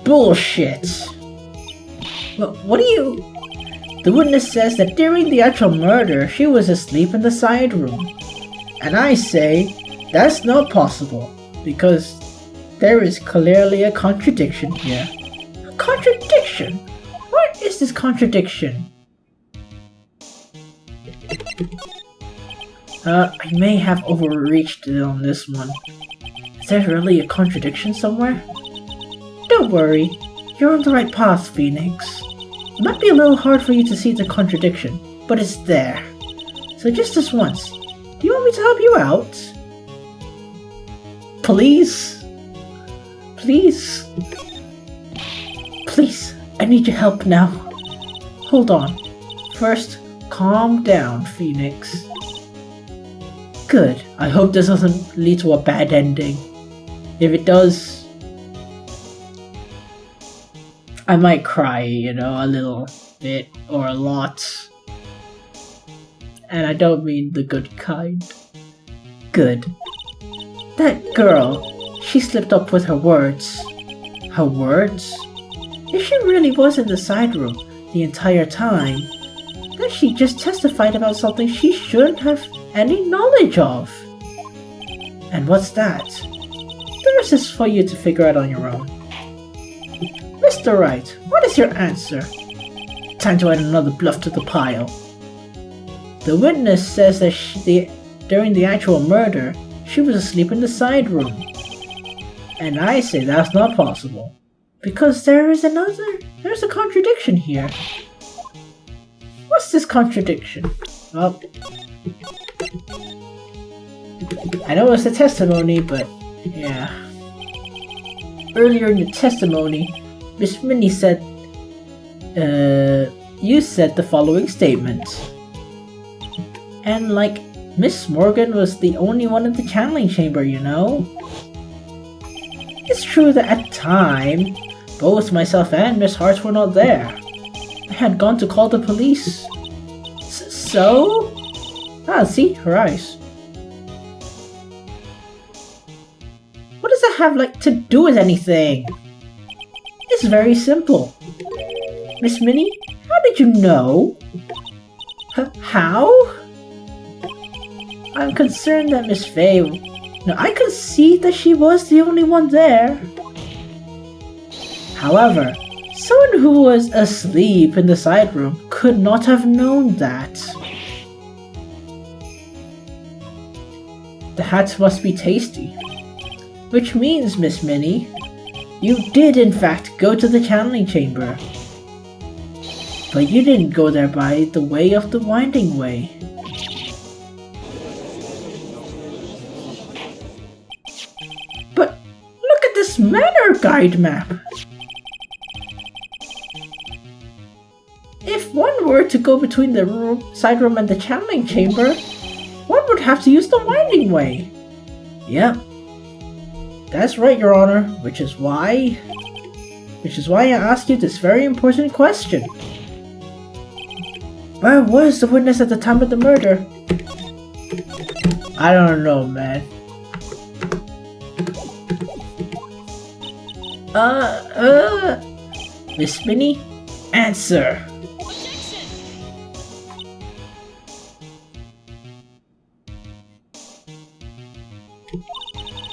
Bullshit. What do you... The witness says that during the actual murder, she was asleep in the side room. And I say, that's not possible, because there is clearly a contradiction here. A contradiction? What is this contradiction? I may have overreached it on this one. Is there really a contradiction somewhere? Don't worry, you're on the right path, Phoenix. It might be a little hard for you to see the contradiction, but it's there. So just this once, do you want me to help you out? Please? Please? Please, I need your help now. Hold on. First, calm down, Phoenix. Good. I hope this doesn't lead to a bad ending. If it does, I might cry, you know, a little bit or a lot. And I don't mean the good kind. Good. That girl, she slipped up with her words. Her words? If she really was in the side room the entire time, then she just testified about something she shouldn't have any knowledge of. And what's that? The rest is for you to figure out on your own. Mr. Wright, what is your answer? Time to add another bluff to the pile. The witness says that during the actual murder, she was asleep in the side room. And I say that's not possible. Because there's a contradiction here. What's this contradiction? Well, I know it's a testimony, but yeah. Earlier in the testimony, Miss Minnie said, you said the following statement. And like, Miss Morgan was the only one in the channeling chamber, you know? It's true that at the time, both myself and Miss Hart were not there. I had gone to call the police. So? Ah, see? Her eyes. What does that have, like, to do with anything? It's very simple. Miss Minnie, how did you know? How? I'm concerned that Miss Faye... No, I could see that she was the only one there. However, someone who was asleep in the side room could not have known that. The hat must be tasty. Which means, Miss Minnie, you did in fact go to the channeling chamber. But you didn't go there by the way of the winding way. But look at this manor guide map! If one were to go between the side room and the channeling chamber, one would have to use the winding way. Yep. That's right, Your Honor, which is why I asked you this very important question. Where was the witness at the time of the murder? I don't know, man. Miss Minnie? Answer!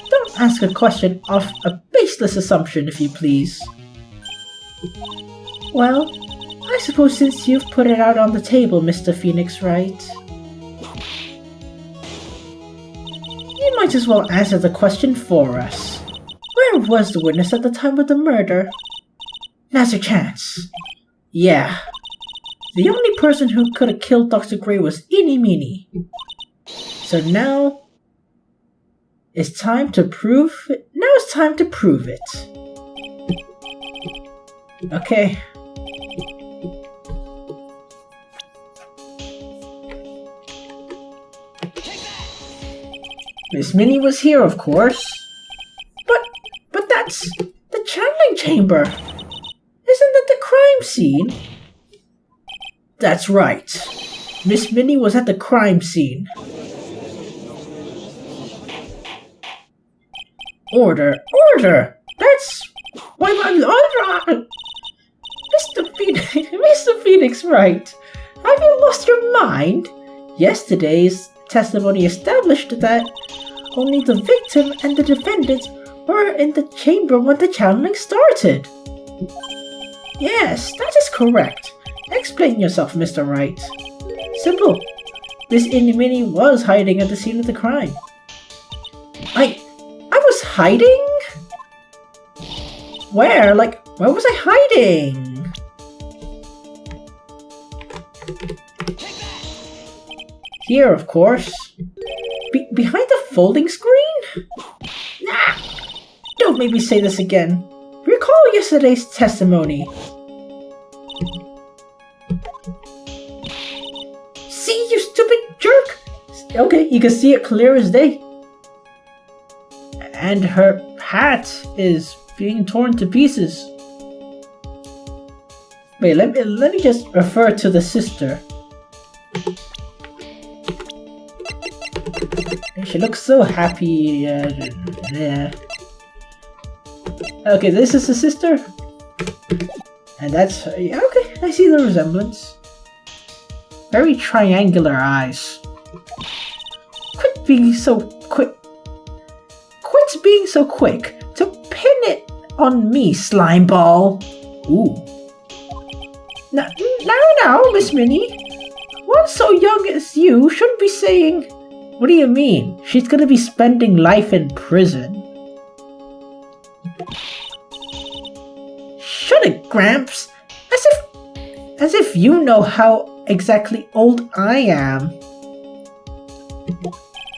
Don't ask a question off a baseless assumption, if you please. Well, I suppose since you've put it out on the table, Mr. Phoenix Wright, you might as well answer the question for us. Where was the witness at the time of the murder? Now's your chance. Yeah. The only person who could have killed Dr. Gray was Eeny Meeny. So now it's time to prove it. Now it's time to prove it. Okay. Miss Minnie was here, of course. But that's the channeling chamber. Isn't that the crime scene? That's right. Miss Minnie was at the crime scene. Order! Order! That's why my Mr. Phoenix Wright, have you lost your mind? Yesterday's testimony established that only the victim and the defendant were in the chamber when the channeling started. Yes, that is correct. Explain yourself, Mr. Wright. Simple. Miss Eeny Meeny was hiding at the scene of the crime. I was hiding? Where? Where was I hiding? Here, of course. Behind the folding screen? Nah! Don't make me say this again. Recall yesterday's testimony. See, you stupid jerk! Okay, you can see it clear as day. And her hat is being torn to pieces. Wait, let me just refer to the sister. She looks so happy. Yeah. Okay, this is the sister. And that's her. Yeah, okay, I see the resemblance. Very triangular eyes. Quit being so quick. Quit being so quick to pin it on me, slime ball. Ooh. Now, Miss Minnie. One so young as you shouldn't be saying. What do you mean? She's gonna be spending life in prison. Shut it, Gramps. As if you know how exactly old I am.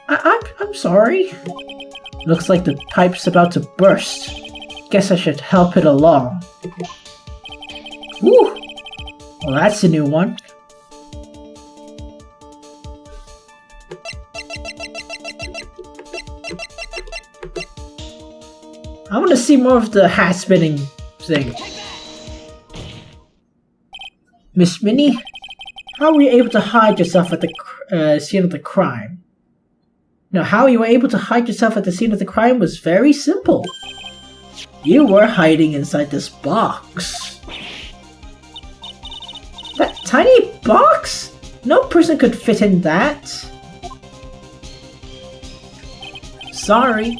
I'm sorry. Looks like the pipe's about to burst. Guess I should help it along. Whew. Well, that's a new one. I want to see more of the hat spinning thing. Miss Minnie, how were you able to hide yourself at the scene of the crime? Now, how you were able to hide yourself at the scene of the crime was very simple. You were hiding inside this box. That tiny box? No person could fit in that. Sorry,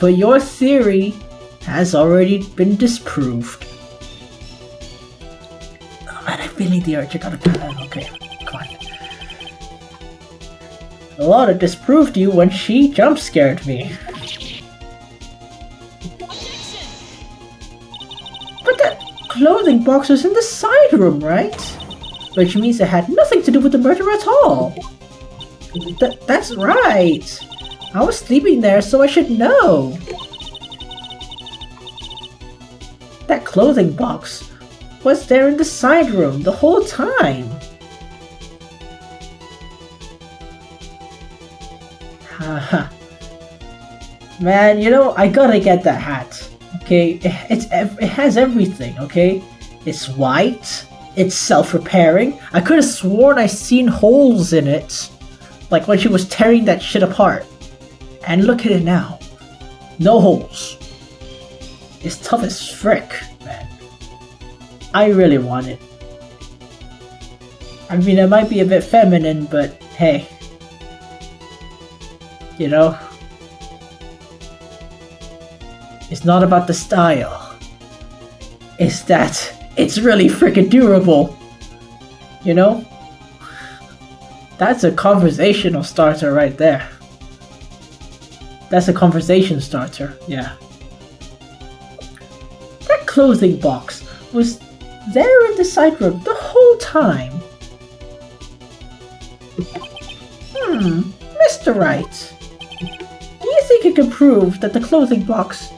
but your theory has already been disproved. Oh man, I'm feeling the urge. I gotta. Okay, come on. Laura disproved you when she jump scared me. But that clothing box was in the side room, right? Which means it had nothing to do with the murder at all. That's right. I was sleeping there, so I should know. That clothing box was there in the side room the whole time. Haha. Man, you know, I gotta get that hat. Okay, it has everything, okay? It's white, it's self-repairing. I could have sworn I seen holes in it. Like when she was tearing that shit apart. And look at it now. No holes. is tough as frick, man. I really want it. I mean, it might be a bit feminine, but hey. You know? It's not about the style. It's that it's really freaking durable. You know? That's a conversational starter right there. That's a conversation starter, yeah. That clothing box was there in the side room the whole time. Mr. Wright. Do you think you can prove that the clothing box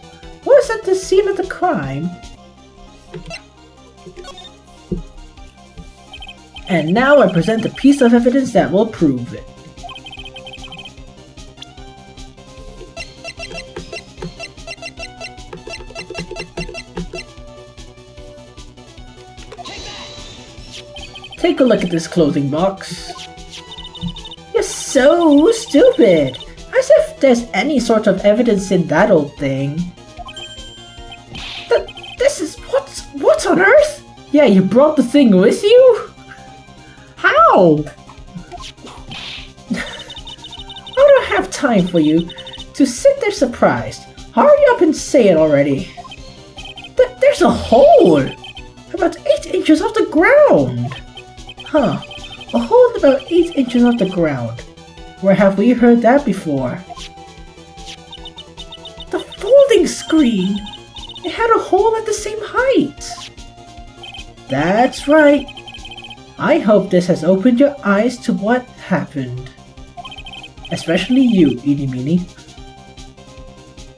was at the scene of the crime? And now I present a piece of evidence that will prove it. Take a look at this clothing box. You're so stupid! As if there's any sort of evidence in that old thing. This is... what on earth? Yeah, you brought the thing with you? How? I don't have time for you to sit there surprised. Hurry up and say it already. There's a hole! About 8 inches off the ground! Huh. A hole about 8 inches off the ground. Where have we heard that before? The folding screen! It had a hole at the same height! That's right. I hope this has opened your eyes to what happened. Especially you, Eeny Meeny.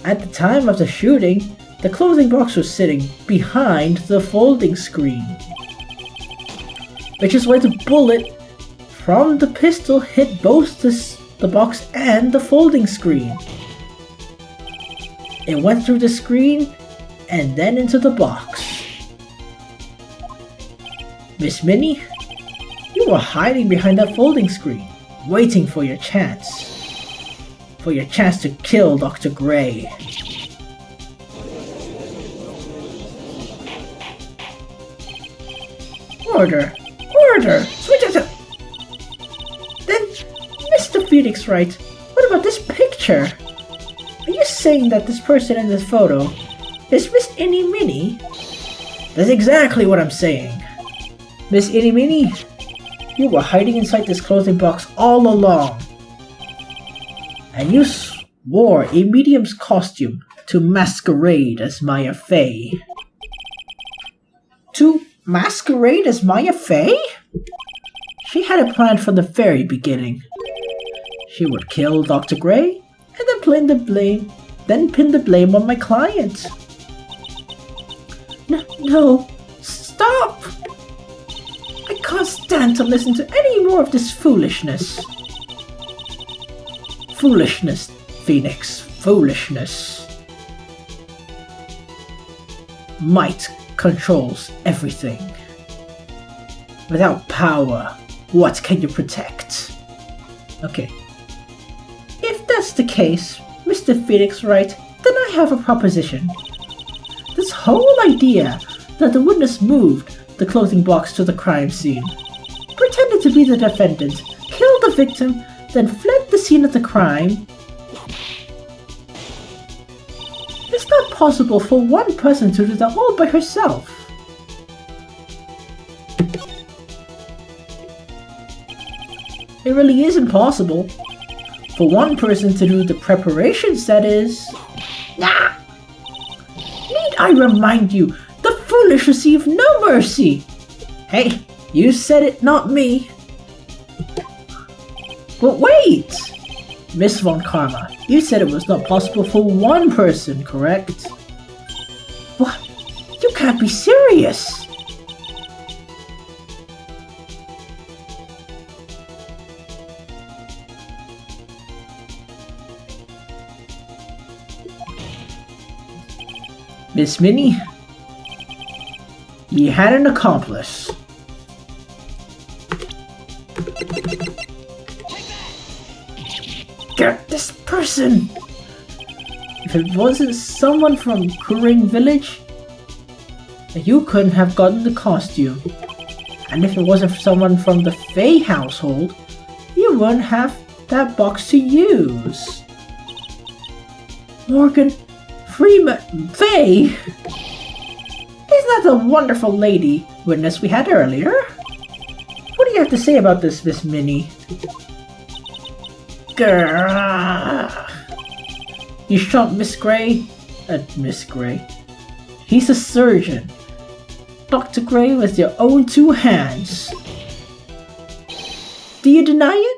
At the time of the shooting, the clothing box was sitting behind the folding screen, which is where the bullet from the pistol hit both the box and the folding screen. It went through the screen and then into the box. Miss Minnie, you were hiding behind that folding screen, waiting for your chance. For your chance to kill Dr. Gray. Order! Order! Switch it up! Then, Mr. Phoenix Wright, what about this picture? Are you saying that this person in this photo is Miss Eeny Meeny? That's exactly what I'm saying. Miss Eeny Meeny, you were hiding inside this clothing box all along. And you wore a medium's costume to masquerade as Maya Fey. To masquerade as Maya Fey? She had a plan from the very beginning. She would kill Dr. Gray and then pin the blame on my client. No, stop! I can't stand to listen to any more of this foolishness. Foolishness, Phoenix, foolishness. Might controls everything. Without power, what can you protect? Okay. If that's the case, Mr. Phoenix Wright, then I have a proposition. This whole idea that the witness moved the clothing box to the crime scene, pretended to be the defendant, killed the victim, then fled the scene of the crime. It's not possible for one person to do that all by herself. It really is impossible. For one person to do the preparations, that is. Nah! Need I remind you, the foolish receive no mercy! Hey, you said it, not me. But wait! Miss Von Karma, you said it was not possible for one person, correct? What? You can't be serious! Miss Minnie, you had an accomplice. Get this person! If it wasn't someone from Kuring Village, you couldn't have gotten the costume. And if it wasn't someone from the Faye household, you wouldn't have that box to use. Morgan Freeman Faye? Isn't that the wonderful lady witness we had earlier? What do you have to say about this, Miss Minnie? Grrr. You shot Miss Gray? Miss Gray. He's a surgeon. Dr. Gray with your own two hands. Do you deny it?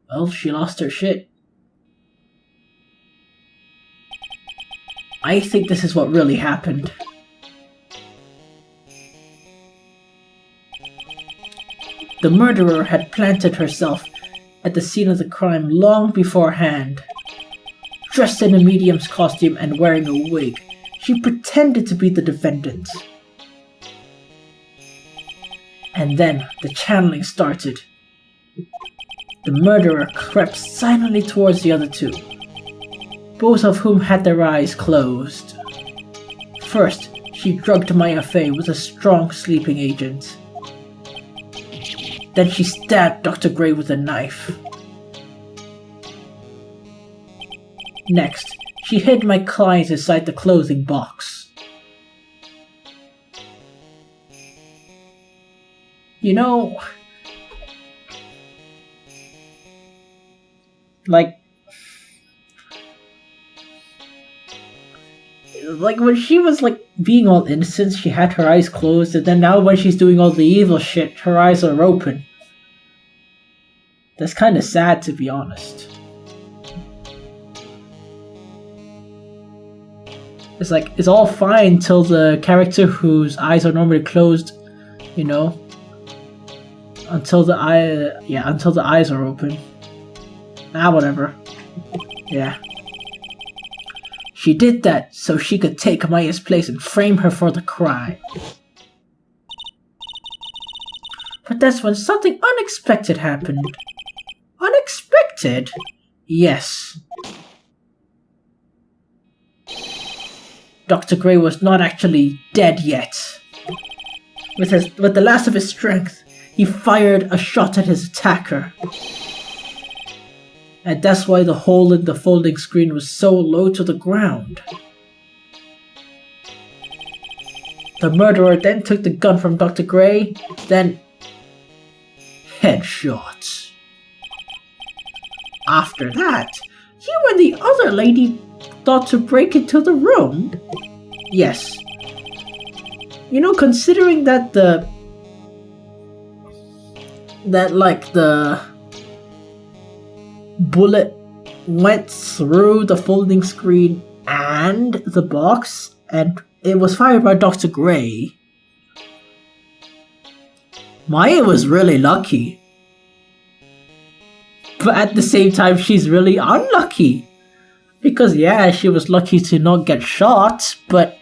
Well, she lost her shit. I think this is what really happened. The murderer had planted herself at the scene of the crime long beforehand. Dressed in a medium's costume and wearing a wig, she pretended to be the defendant. And then the channeling started. The murderer crept silently towards the other two, both of whom had their eyes closed. First, she drugged Maya Fey with a strong sleeping agent. Then she stabbed Dr. Gray with a knife. Next, she hid my client inside the clothing box. You know, like when she was being all innocent, she had her eyes closed, and then now when she's doing all the evil shit, her eyes are open. That's kind of sad, to be honest. It's all fine till the character whose eyes are normally closed, you know, until the eyes are open. Whatever. Yeah. She did that so she could take Maya's place and frame her for the crime. But that's when something unexpected happened. Unexpected? Yes. Dr. Gray was not actually dead yet. With the last of his strength, he fired a shot at his attacker. And that's why the hole in the folding screen was so low to the ground. The murderer then took the gun from Dr. Gray, then headshot. After that, you and the other lady thought to break into the room? Yes. You know, considering that the bullet went through the folding screen and the box, and it was fired by Dr. Gray. Maya was really lucky. But at the same time, she's really unlucky. Because yeah, she was lucky to not get shot, but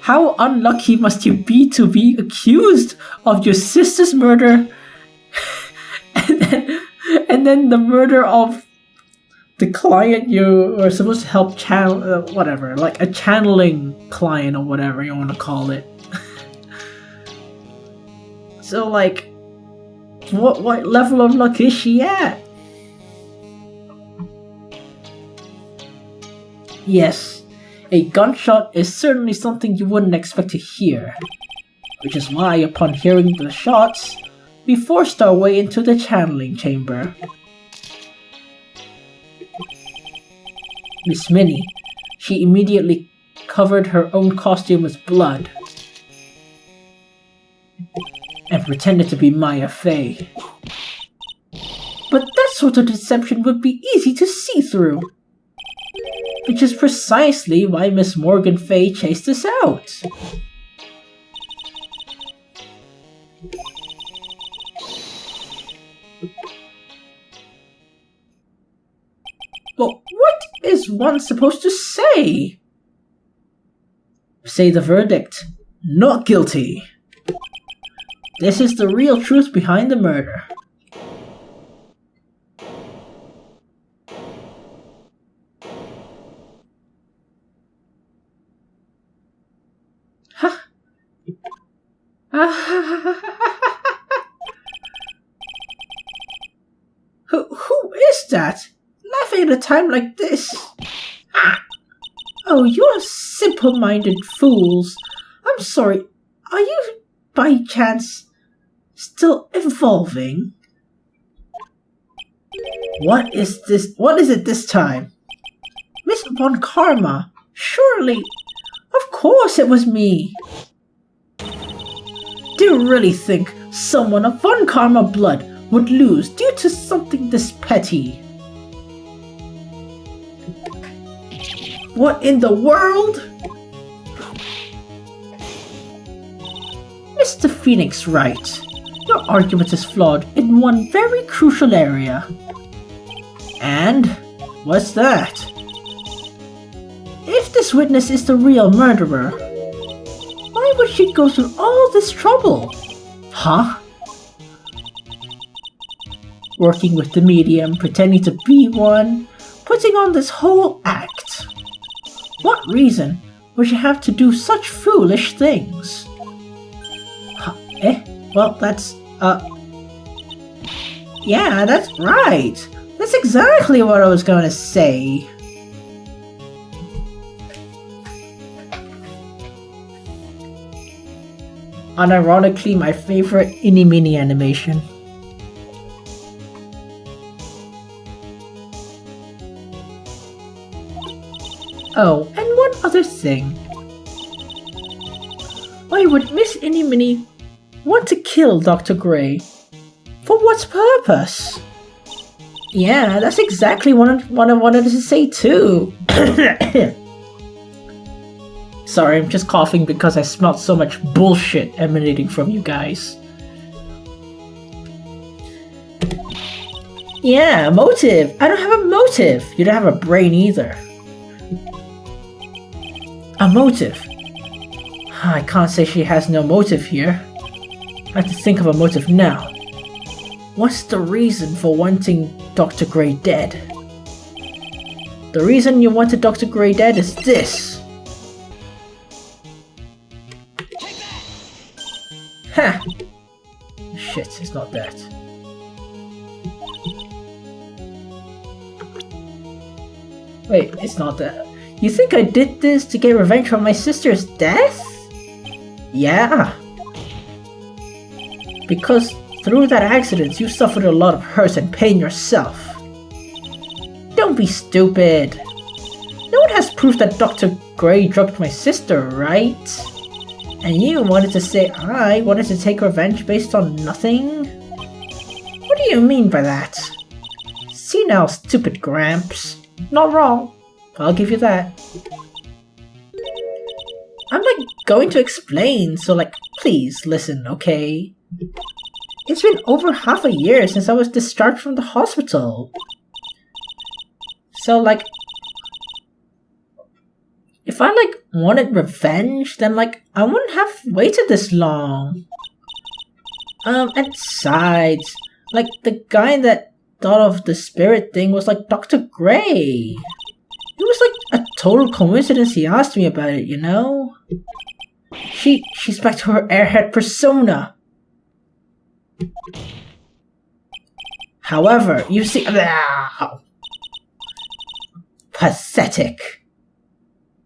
how unlucky must you be to be accused of your sister's murder and then the murder of the client you were supposed to help channel, whatever, like a channeling client or whatever you want to call it. So like, what level of luck is she at? Yes, a gunshot is certainly something you wouldn't expect to hear, which is why upon hearing the shots, we forced our way into the channeling chamber. Miss Minnie, she immediately covered her own costume with blood and pretended to be Maya Fey. But that sort of deception would be easy to see through, which is precisely why Miss Morgan Fey chased us out. But what is one supposed to say? Say the verdict. Not guilty. This is the real truth behind the murder. Huh. Who is that? Laughing at a time like this? Oh, you're simple-minded fools. I'm sorry. Are you, by chance, still evolving? What is this? What is it this time? Miss Von Karma, surely. Of course it was me. Do you really think someone of Von Karma blood would lose due to something this petty? What in the world? Mr. Phoenix Wright, your argument is flawed in one very crucial area. And what's that? If this witness is the real murderer, why would she go through all this trouble? Huh? Working with the medium, pretending to be one, putting on this whole act. What reason would she have to do such foolish things? Huh, well, that's, yeah, that's right. That's exactly what I was going to say. Unironically, my favorite mini animation. Oh, and one other thing. Why would Miss Inimini want to kill Dr. Gray? For what purpose? Yeah, that's exactly what I wanted to say too. Sorry, I'm just coughing because I smelled so much bullshit emanating from you guys. Yeah, motive. I don't have a motive. You don't have a brain either. A motive? I can't say she has no motive here. I have to think of a motive now. What's the reason for wanting Dr. Gray dead? The reason you wanted Dr. Gray dead is this. Ha! Shit, it's not that. Wait, it's not that. You think I did this to get revenge for my sister's death? Yeah. Because through that accident, you suffered a lot of hurt and pain yourself. Don't be stupid. No one has proof that Dr. Gray drugged my sister, right? And you wanted to say I wanted to take revenge based on nothing? What do you mean by that? See now, stupid Gramps. Not wrong. I'll give you that. I'm going to explain, so please listen, okay? It's been over half a year since I was discharged from the hospital. So if I wanted revenge, then I wouldn't have waited this long. And besides, the guy that thought of the spirit thing was Dr. Gray. It was a total coincidence he asked me about it, you know? She's back to her airhead persona. However, you see... Pathetic.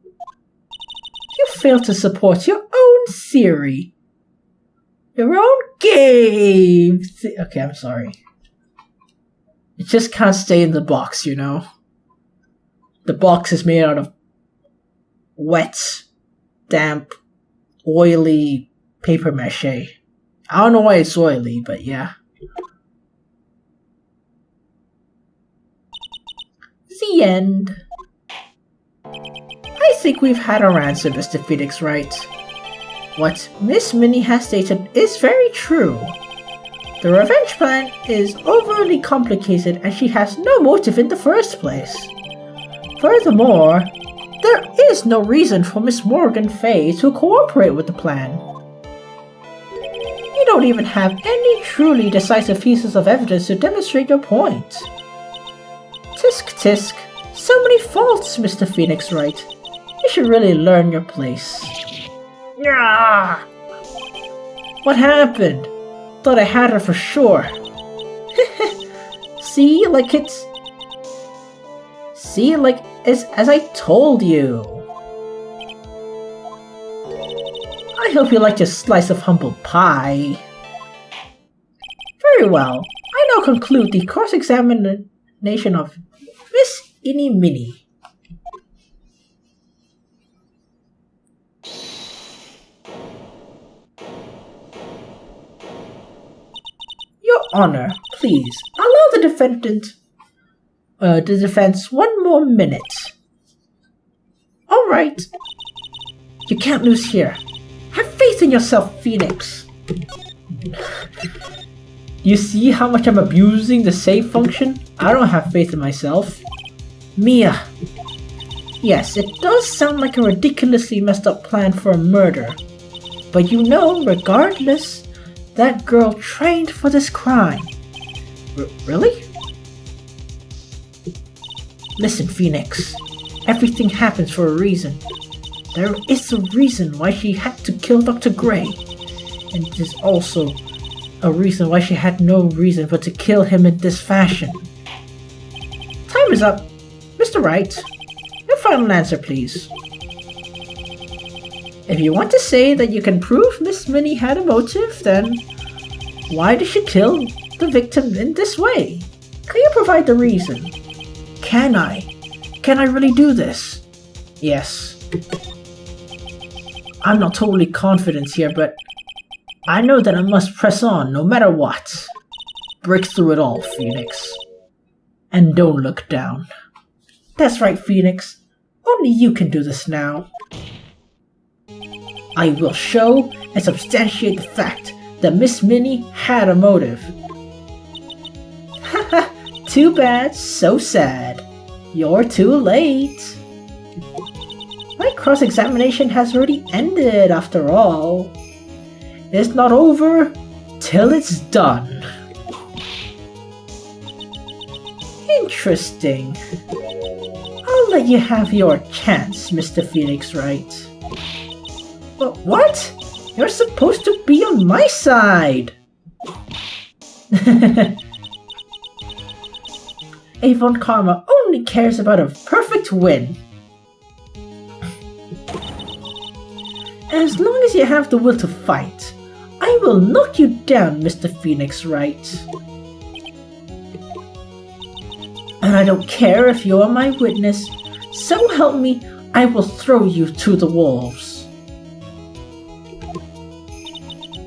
You fail to support your own theory. Your own game. Okay, I'm sorry. It just can't stay in the box, you know? The box is made out of wet, damp, oily paper mache. I don't know why it's oily, but yeah. The end. I think we've had our answer, Mr. Phoenix Wright. What Miss Minnie has stated is very true. The revenge plan is overly complicated and she has no motive in the first place. Furthermore, there is no reason for Miss Morgan Fay to cooperate with the plan. You don't even have any truly decisive pieces of evidence to demonstrate your point. Tisk tisk, so many faults, Mr. Phoenix Wright. You should really learn your place. Yeah. What happened? Thought I had her for sure. See, as I told you. I hope you liked your slice of humble pie. Very well. I now conclude the cross-examination of Miss Innie Minnie. Your Honor, please allow the defense one more minute. All right. You can't lose here. Have faith in yourself, Phoenix. You see how much I'm abusing the save function? I don't have faith in myself. Mia. Yes, it does sound like a ridiculously messed up plan for a murder. But you know, regardless, that girl trained for this crime. Really? Listen, Phoenix. Everything happens for a reason. There is a reason why she had to kill Dr. Gray. And it is also a reason why she had no reason but to kill him in this fashion. Time is up. Mr. Wright, your final answer, please. If you want to say that you can prove Miss Minnie had a motive, then why did she kill the victim in this way? Can you provide the reason? Can I? Can I really do this? Yes. I'm not totally confident here, but I know that I must press on no matter what. Break through it all, Phoenix. And don't look down. That's right, Phoenix. Only you can do this now. I will show and substantiate the fact that Miss Minnie had a motive. Haha, too bad, so sad. You're too late. My cross-examination has already ended, after all. It's not over till it's done. Interesting. I'll let you have your chance, Mr. Phoenix Wright. But what? You're supposed to be on my side! Avon Karma only cares about a perfect win. As long as you have the will to fight, I will knock you down, Mr. Phoenix Wright. And I don't care if you're my witness, so help me, I will throw you to the wolves.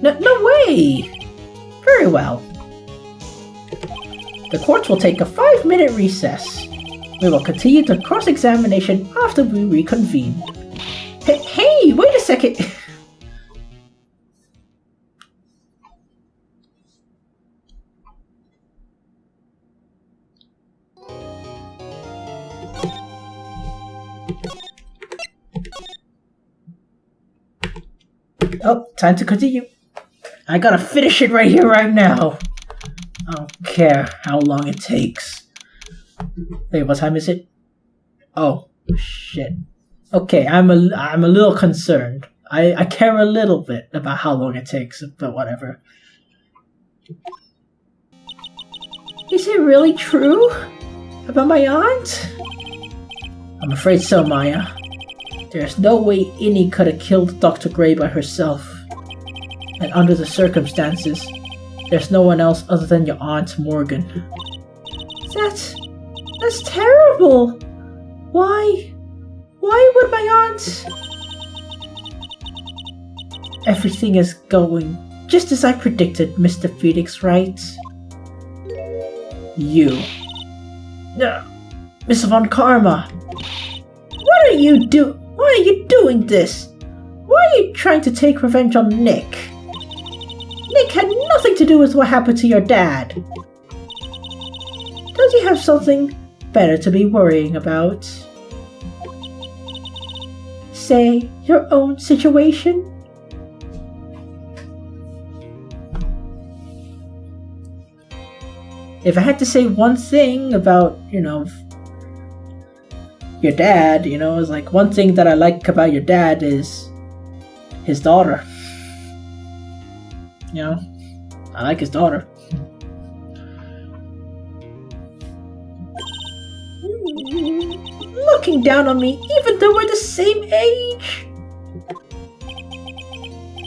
No way! Very well. The court will take a 5-minute recess. We will continue the cross-examination after we reconvene. Hey, wait a second! Oh, time to continue. I gotta finish it right here, right now. I don't care how long it takes. Wait, what time is it? Oh, shit. Okay, I'm a little concerned. I care a little bit about how long it takes, but whatever. Is it really true? About my aunt? I'm afraid so, Maya. There's no way Innie could have killed Dr. Gray by herself. And under the circumstances, there's no one else other than your Aunt Morgan. That's terrible! Why would my aunt... Everything is going just as I predicted, Mr. Phoenix Wright. You. Miss Von Karma. Why are you doing this? Why are you trying to take revenge on Nick? Nick had nothing to do with what happened to your dad. Don't you have something better to be worrying about? say, your own situation? If I had to say one thing about, your dad, it's like one thing that I like about your dad is his daughter. I like his daughter. Looking down on me even though we're the same age?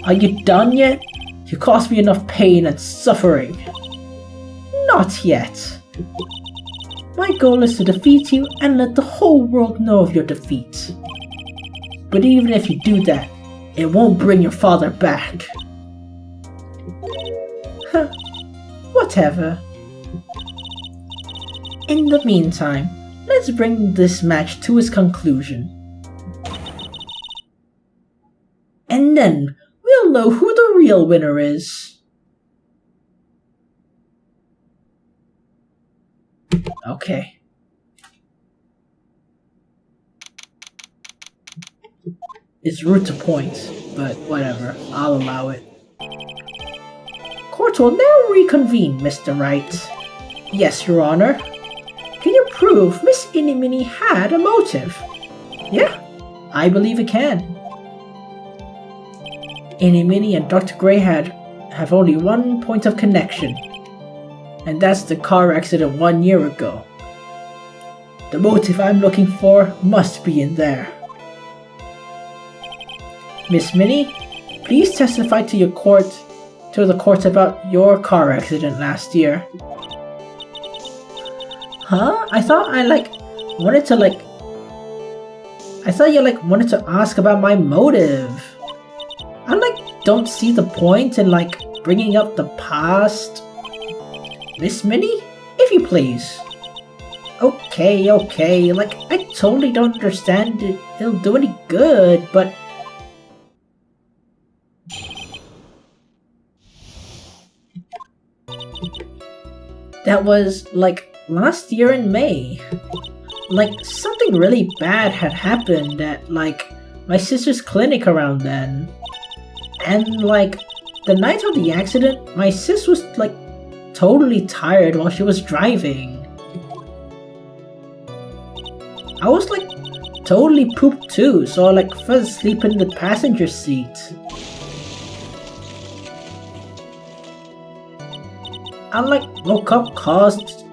Are you done yet? You caused me enough pain and suffering. Not yet. My goal is to defeat you and let the whole world know of your defeat. But even if you do that, it won't bring your father back. Huh. Whatever. In the meantime, let's bring this match to its conclusion. And then, we'll know who the real winner is. Okay. It's rude to point, but whatever, I'll allow it. Court will now reconvene, Mr. Wright. Yes, Your Honor. Can you prove Miss Inimini had a motive? Yeah, I believe it can. Inimini and Dr. Gray have only one point of connection, and that's the car accident 1 year ago. The motive I'm looking for must be in there. Miss Minnie, please testify to the court about your car accident last year. Huh? I thought you wanted to ask about my motive. I don't see the point in bringing up the past. Miss Minnie, if you please. Okay, I totally don't understand it'll do any good, but... That was, last year in May. Something really bad had happened at, my sister's clinic around then. And, the night of the accident, my sis was, totally tired while she was driving. I was totally pooped too, so I fell asleep in the passenger seat. I woke up cause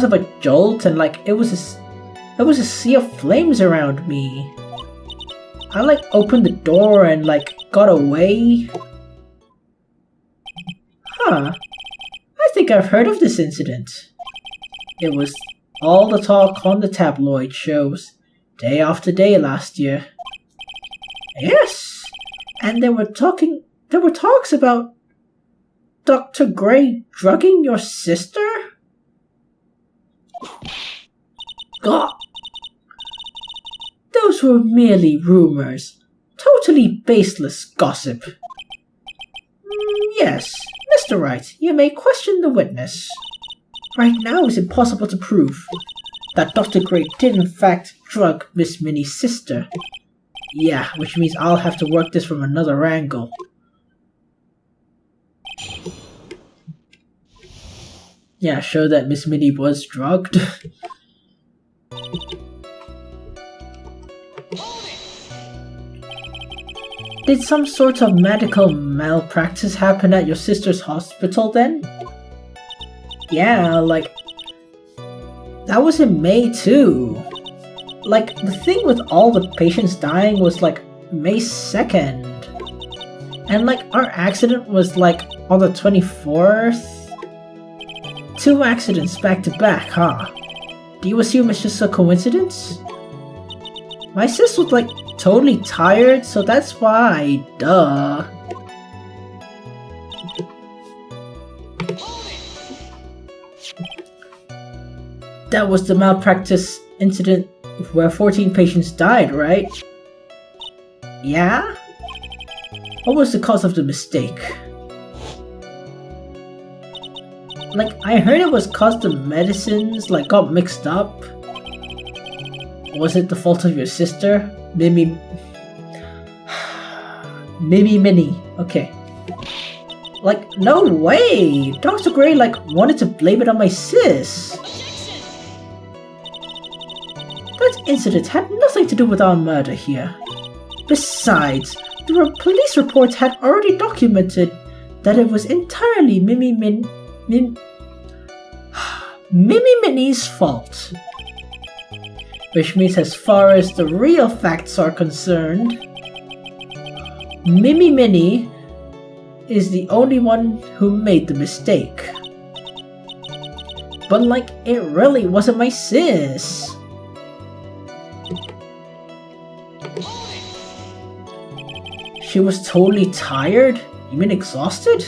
of a jolt, and it was a sea of flames around me. I opened the door and got away. Huh. I think I've heard of this incident. It was all the talk on the tabloid shows, day after day last year. Yes, and there were talks about Dr. Gray drugging your sister? God. Those were merely rumors. Totally baseless gossip. Yes, Mr. Wright, you may question the witness. Right now it's impossible to prove that Dr. Gray did in fact drug Miss Minnie's sister. Yeah, which means I'll have to work this from another angle. Yeah, show that Miss Minnie was drugged. Did some sort of medical malpractice happen at your sister's hospital then? Yeah, that was in May too. The thing with all the patients dying was May 2nd. And our accident was on the 24th. 2 accidents back to back, huh? Do you assume it's just a coincidence? My sis was totally tired, so that's why, duh. That was the malpractice incident where 14 patients died, right? Yeah? What was the cause of the mistake? I heard it was cause the medicines got mixed up. Was it the fault of your sister? Maybe Minnie. Okay. Like, no way! Dr. Gray, like, wanted to blame it on my sis! That incident had nothing to do with our murder here. Besides, the police reports had already documented that it was entirely Mimi Minnie's fault. Which means as far as the real facts are concerned, Mimi Minnie is the only one who made the mistake. But like, it really wasn't my sis. She was totally tired? You mean exhausted?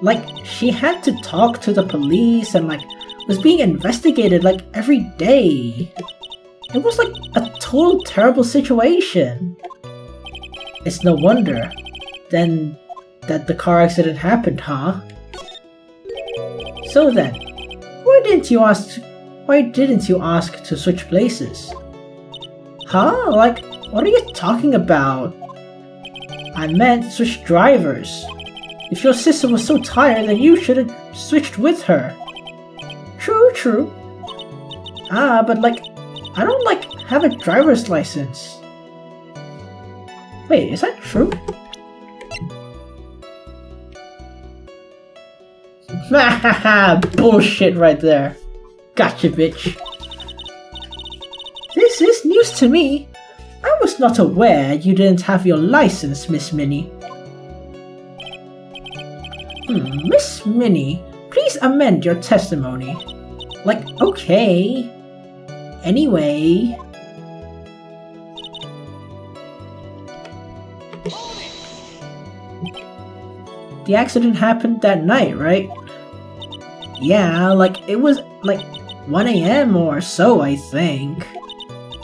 Like, she had to talk to the police and like, was being investigated like every day. It was like a total terrible situation. It's no wonder then that the car accident happened, huh? So then, why didn't you ask to switch places? Huh? Like, what are you talking about? I meant switch drivers. If your sister was so tired, then you should have switched with her. True. But like, I don't like have a driver's license. Wait, is that true? Bullshit right there. Gotcha, bitch. This is news to me. I was not aware you didn't have your license, Miss Minnie. Miss Minnie, please amend your testimony. Like, okay. Anyway. The accident happened that night, right? Yeah, like, it was like 1 AM or so, I think.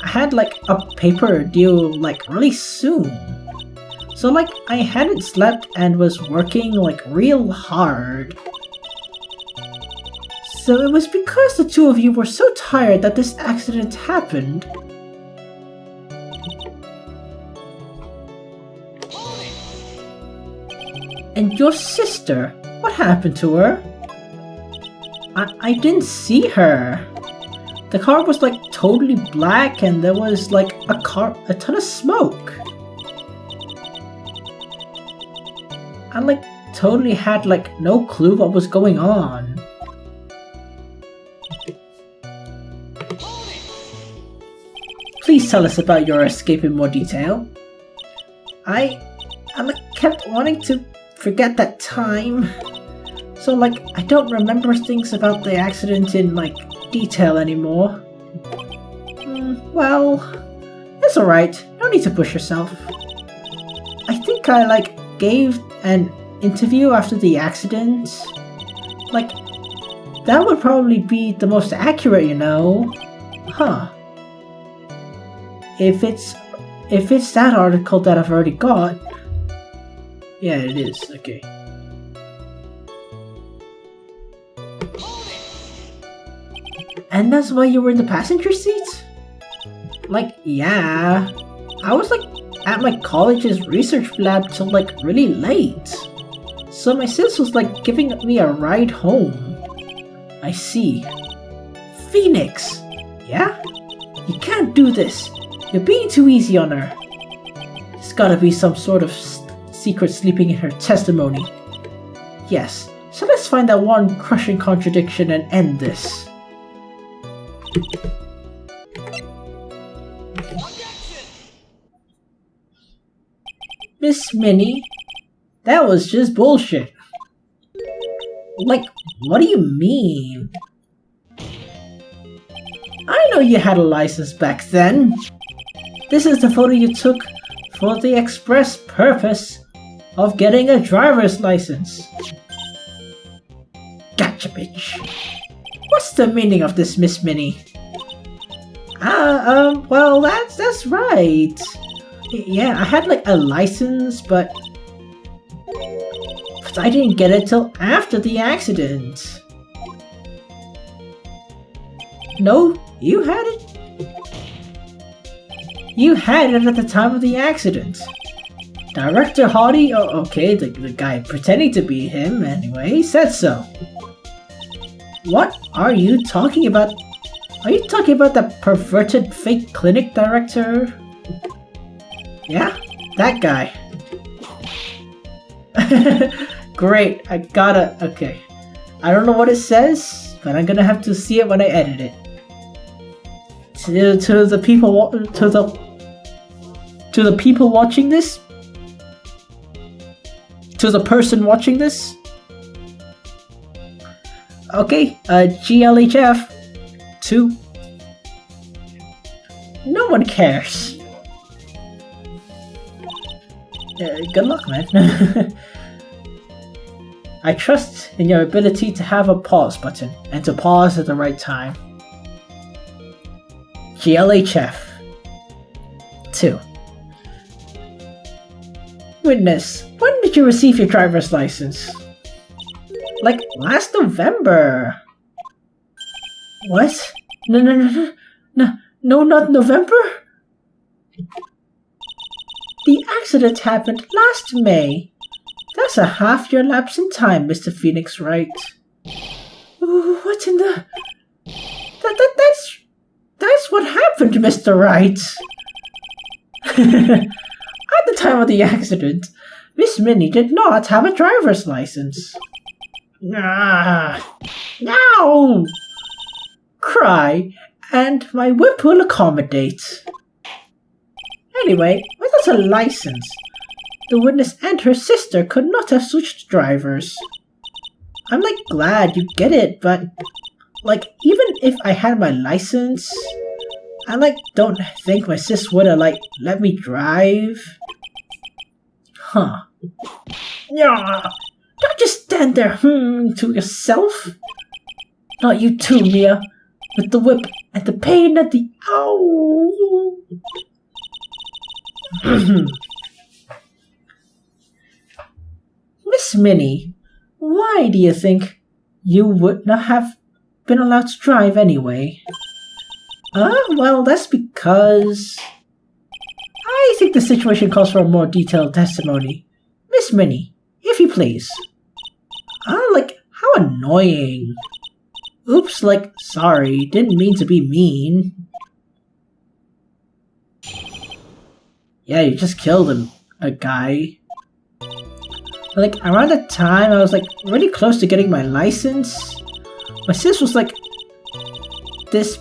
I had like a paper due like really soon. So like, I hadn't slept and was working like real hard. So it was because the two of you were so tired that this accident happened. And your sister, what happened to her? I didn't see her. The car was like totally black and there was like a ton of smoke. I like totally had like no clue what was going on. Please tell us about your escape in more detail. I like kept wanting to forget that time. So like, I don't remember things about the accident in like detail anymore. Well, it's alright. No need to push yourself. I think I like gave an interview after the accident. Like, that would probably be the most accurate, you know? Huh. If it's that article that I've already got. Yeah, it is. Okay. And that's why you were in the passenger seat? Like, yeah. I was like at my college's research lab till like really late. So my sis was like giving me a ride home. I see. Phoenix! Yeah? You can't do this. You're being too easy on her. There's gotta be some sort of secret sleeping in her testimony. Yes, so let's find that one crushing contradiction and end this. Miss Minnie, that was just bullshit. Like, what do you mean? I know you had a license back then. This is the photo you took for the express purpose of getting a driver's license. Gotcha, bitch. What's the meaning of this, Miss Minnie? Well, that's right. Yeah, I had like a license, but I didn't get it till after the accident. No, you had it? You had it at the time of the accident. Director Hardy, oh, okay, the guy pretending to be him anyway, said so. What are you talking about? Are you talking about the perverted fake clinic director? Yeah, that guy. Great, I gotta, okay. I don't know what it says, but I'm gonna have to see it when I edit it. To the people to the people watching this, to the person watching this. Okay, GLHF 2. No one cares. Good luck, man. I trust in your ability to have a pause button and to pause at the right time. GLHF 2. Witness, when did you receive your driver's license? Like last November. What? No, not November? The accident happened last May. That's a half-year lapse in time, Mr. Phoenix Wright. What in the... That's what happened, Mr. Wright. At the time of the accident, Miss Minnie did not have a driver's license. No! Cry, and my whip will accommodate. Anyway, without a license, the witness and her sister could not have switched drivers. I'm glad you get it, but even if I had my license, I don't think my sis would have let me drive. Huh. Yeah. Don't just stand there to yourself. Not you too, Mia. With the whip and the pain at the ow. Miss Minnie, why do you think you would not have been allowed to drive anyway? Well, that's because... I think the situation calls for a more detailed testimony. Miss Minnie, if you please. How annoying. Oops, sorry, didn't mean to be mean. Yeah, you just killed a guy. Around that time, I was really close to getting my license. My sis was this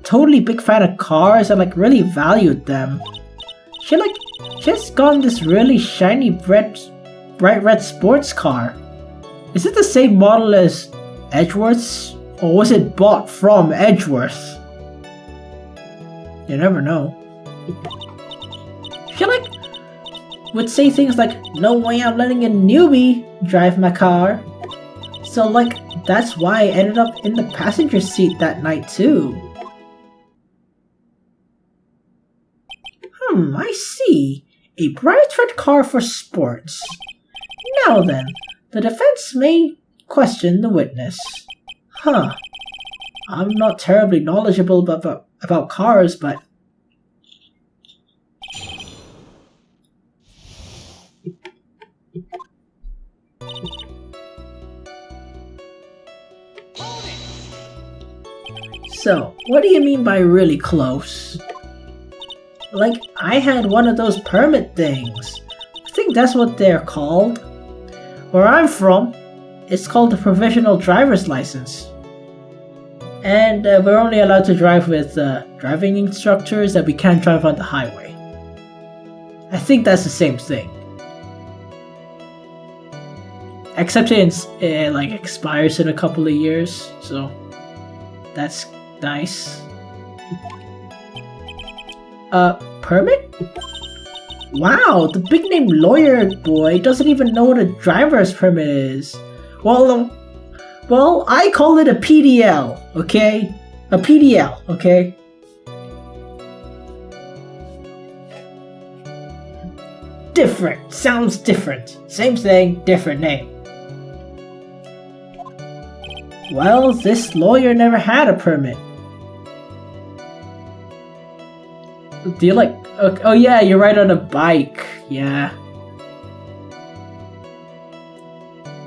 totally big fan of cars and really valued them. She just gotten this really shiny bright red sports car. Is it the same model as Edgeworth's, or was it bought from Edgeworth? You never know. She would say things like, "No way I'm letting a newbie drive my car." So that's why I ended up in the passenger seat that night too. I see. A bright red car for sports. Now then, the defense may question the witness. Huh. I'm not terribly knowledgeable about cars, but... So, what do you mean by really close? I had one of those permit things. I think that's what they're called. Where I'm from, it's called the provisional driver's license. And we're only allowed to drive with driving instructors, and we can't drive on the highway. I think that's the same thing. Except it expires in a couple of years, so that's nice. Permit? Wow, the big name lawyer boy doesn't even know what a driver's permit is. Well, I call it a PDL, okay? A PDL, okay? Different. Sounds different. Same thing, different name. Well, this lawyer never had a permit. Do you like... Oh yeah, you ride on a bike. Yeah.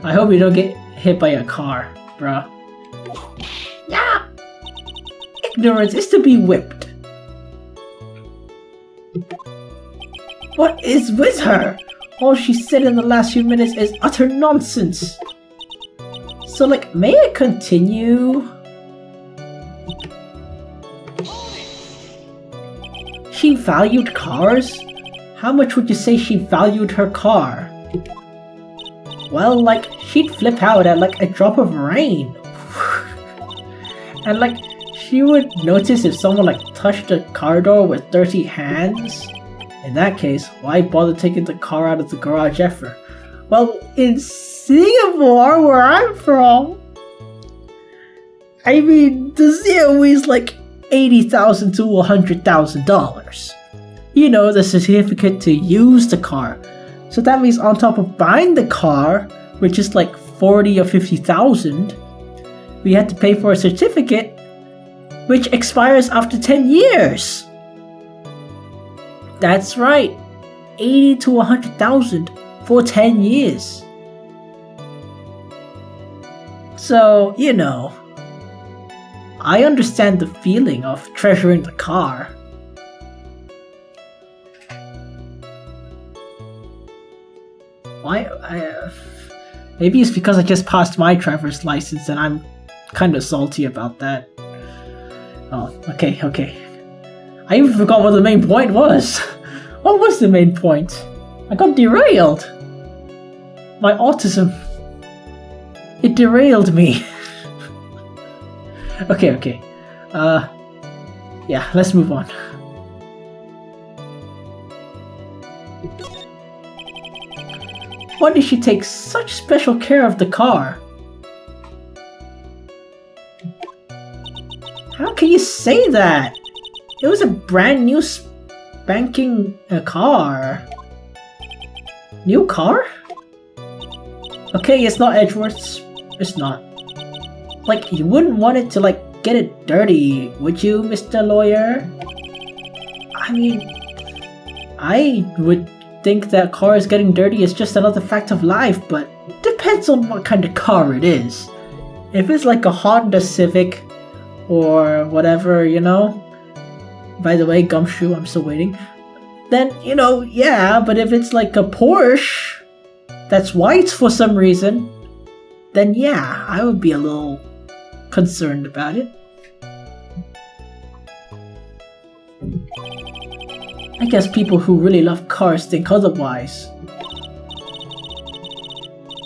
I hope you don't get hit by a car, bruh. Yeah! Ignorance is to be whipped. What is with her? All she said in the last few minutes is utter nonsense. So like, may I continue? She valued cars? How much would you say she valued her car? Well, like, she'd flip out at like a drop of rain. And like, she would notice if someone like touched the car door with dirty hands. In that case, why bother taking the car out of the garage effort? Well, in Singapore, where I'm from, I mean, the COE is like $80,000 to $100,000. You know, the certificate to use the car. So that means on top of buying the car, which is like 40 or 50,000, we had to pay for a certificate, which expires after 10 years. That's right, 80 to 100,000 for 10 years. So, you know, I understand the feeling of treasuring the car. Maybe it's because I just passed my driver's license and I'm kind of salty about that. Oh, okay. I even forgot what the main point was. What was the main point? I got derailed. My autism. It derailed me. Okay. Yeah, let's move on. Why did she take such special care of the car? How can you say that? It was a brand new spanking car. New car? Okay, it's not Edgeworth's. It's not. Like, you wouldn't want it to, like, get it dirty, would you, Mr. Lawyer? I mean, I would think that cars getting dirty is just another fact of life, but depends on what kind of car it is. If it's like a Honda Civic or whatever, you know. By the way, Gumshoe, I'm still waiting. Then, you know, yeah, but if it's like a Porsche that's white for some reason, then yeah, I would be a little concerned about it. I guess people who really love cars think otherwise.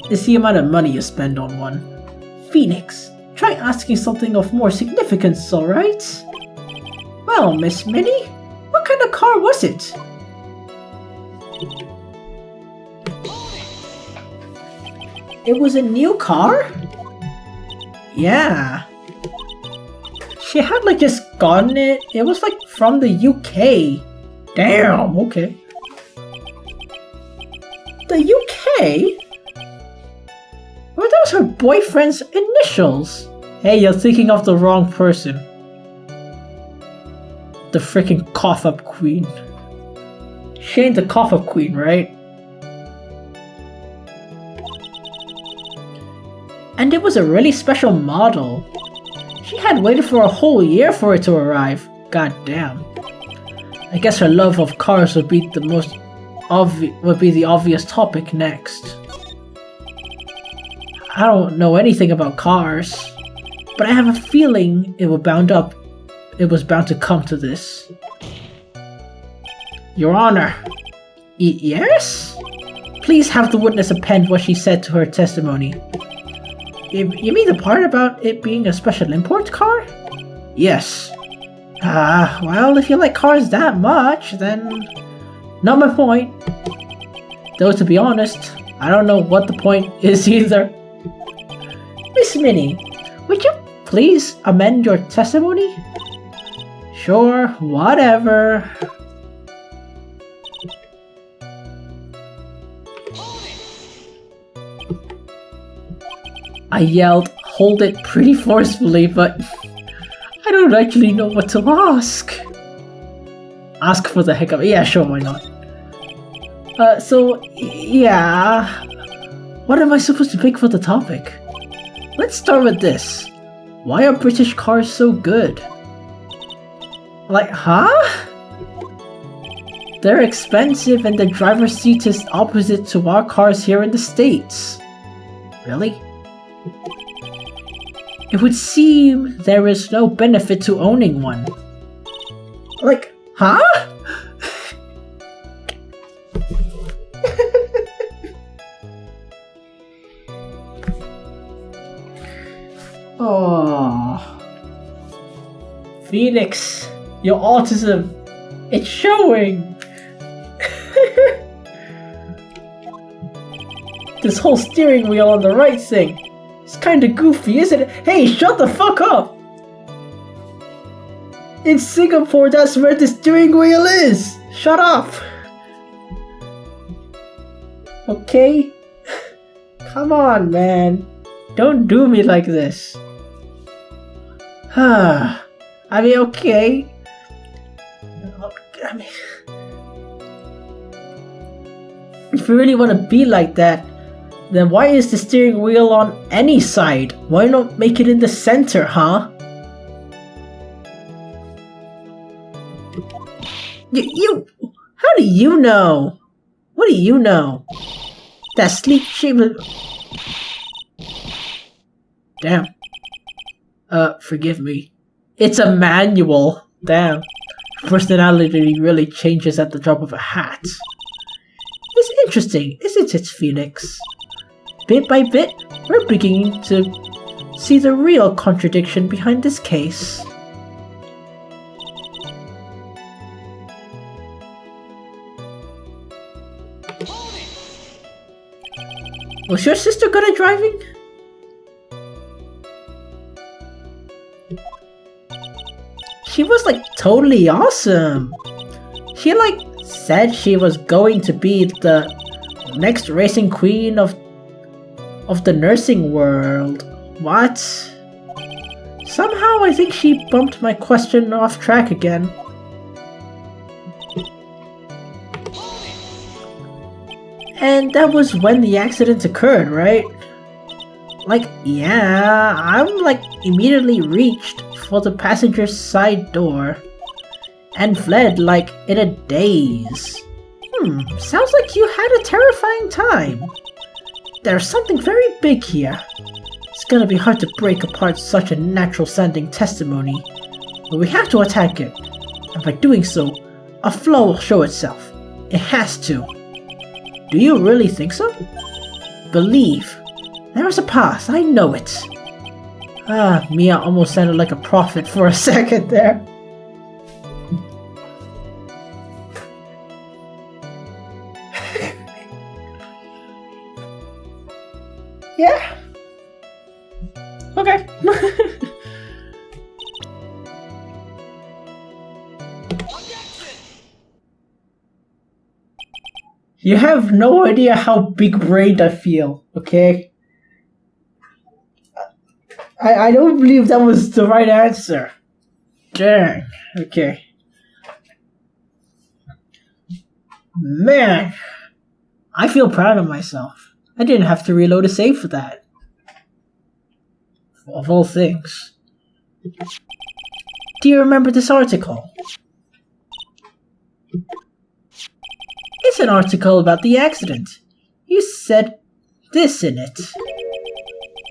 It's the amount of money you spend on one. Phoenix, try asking something of more significance, alright? Well, Miss Minnie, what kind of car was it? It was a new car? Yeah. She had like just gotten it. It was like from the UK. Damn, okay. The UK? Well, that was her boyfriend's initials. Hey, you're thinking of the wrong person. The freaking cough-up queen. She ain't the cough-up queen, right? And it was a really special model. She had waited for a whole year for it to arrive. God damn. I guess her love of cars would be the obvious topic next. I don't know anything about cars, but I have a feeling it was bound to come to this. Your Honor. Yes? Please have the witness append what she said to her testimony. You mean the part about it being a special import car? Yes. Well, if you like cars that much, then... Not my point. Though, to be honest, I don't know what the point is either. Miss Minnie, would you please amend your testimony? Sure, whatever. I yelled, hold it pretty forcefully, but I don't actually know what to ask. ask for the heck of it. Yeah, sure, why not? Yeah. What am I supposed to pick for the topic? Let's start with this. Why are British cars so good? Like, huh? They're expensive and the driver's seat is opposite to our cars here in the States. Really? It would seem there is no benefit to owning one. Like, huh? Oh, Phoenix, your autism, it's showing. This whole steering wheel on the right thing, it's kinda goofy, isn't it? Hey, shut the fuck up! In Singapore, that's where the steering wheel is! Shut up! Okay? Come on, man. Don't do me like this. I mean, okay. I mean, if you really want to be like that, then why is the steering wheel on any side? Why not make it in the center, huh? You, how do you know? What do you know? That sleek shape of... Damn. Forgive me. It's a manual. Damn. Personality really changes at the drop of a hat. It's interesting, isn't it, Phoenix? Bit by bit, we're beginning to see the real contradiction behind this case. Was your sister good at driving? She was like totally awesome. She like said she was going to be the next racing queen of the nursing world. What? Somehow I think she bumped my question off track again. And that was when the accident occurred, right? Like, yeah, I'm like immediately reached for the passenger's side door and fled like in a daze. Sounds like you had a terrifying time. There's something very big here. It's gonna be hard to break apart such a natural-sounding testimony, but we have to attack it, and by doing so, a flaw will show itself. It has to. Do you really think so? Believe. There is a path, I know it. Mia almost sounded like a prophet for a second there. Yeah. Okay. You have no idea how big-brained I feel, okay? I don't believe that was the right answer. Dang. Okay. Man. I feel proud of myself. I didn't have to reload a save for that. Of all things. Do you remember this article? It's an article about the accident. You said this in it.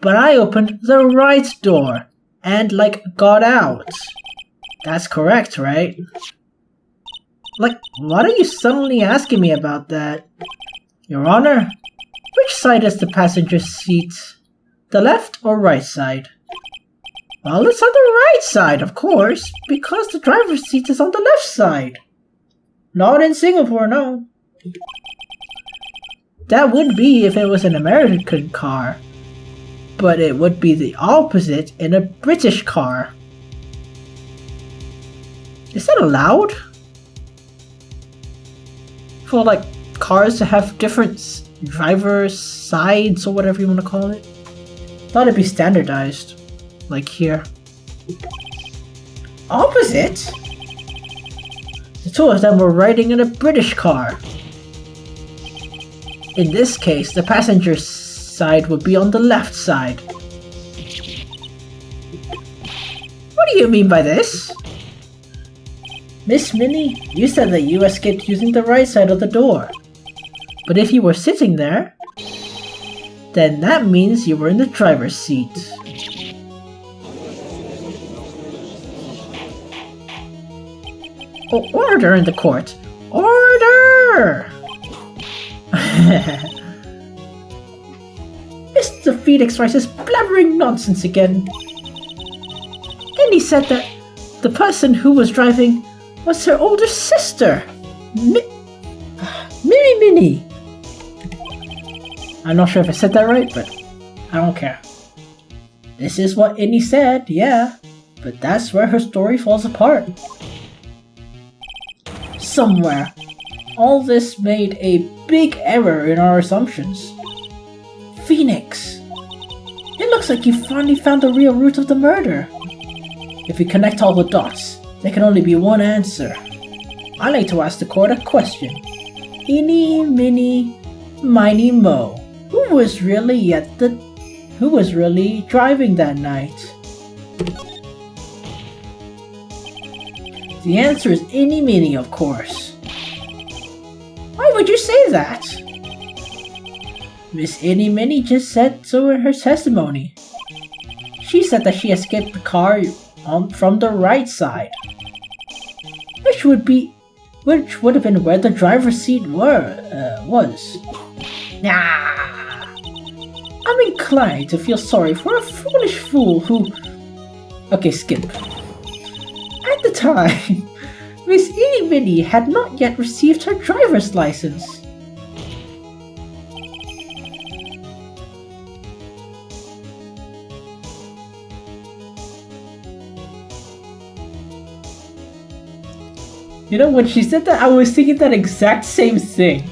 But I opened the right door and, like, got out. That's correct, right? Like, what are you suddenly asking me about that? Your Honor, which side is the passenger seat? The left or right side? Well, it's on the right side, of course, because the driver's seat is on the left side. Not in Singapore, no. That would be if it was an American car. But it would be the opposite in a British car. Is that allowed? For like cars to have different driver's sides or whatever you want to call it? Thought it'd be standardized. Like here. Opposite? The two of them were riding in a British car. In this case, the passenger side would be on the left side. What do you mean by this? Miss Minnie, you said that you escaped using the right side of the door. But if you were sitting there, then that means you were in the driver's seat. Oh, order in the court! Order! Mr. Phoenix Wright is blabbering nonsense again. And he said that the person who was driving was her older sister, Minnie. I'm not sure if I said that right, but I don't care. This is what Innie said, yeah, but that's where her story falls apart. Somewhere, all this made a big error in our assumptions. Phoenix, it looks like you finally found the real root of the murder. If we connect all the dots, there can only be one answer. I like to ask the court a question. Eeny, meeny, miny, mo. Who was really driving that night? The answer is Eeny Meeny, of course. Why would you say that? Miss Eeny Meeny just said so in her testimony. She said that she escaped the car from the right side, which would have been where the driver's seat was. Nah, I'm inclined to feel sorry for a foolish fool who... Okay, skip. At the time, Miss Eeny Meeny had not yet received her driver's license. You know, when she said that, I was thinking that exact same thing.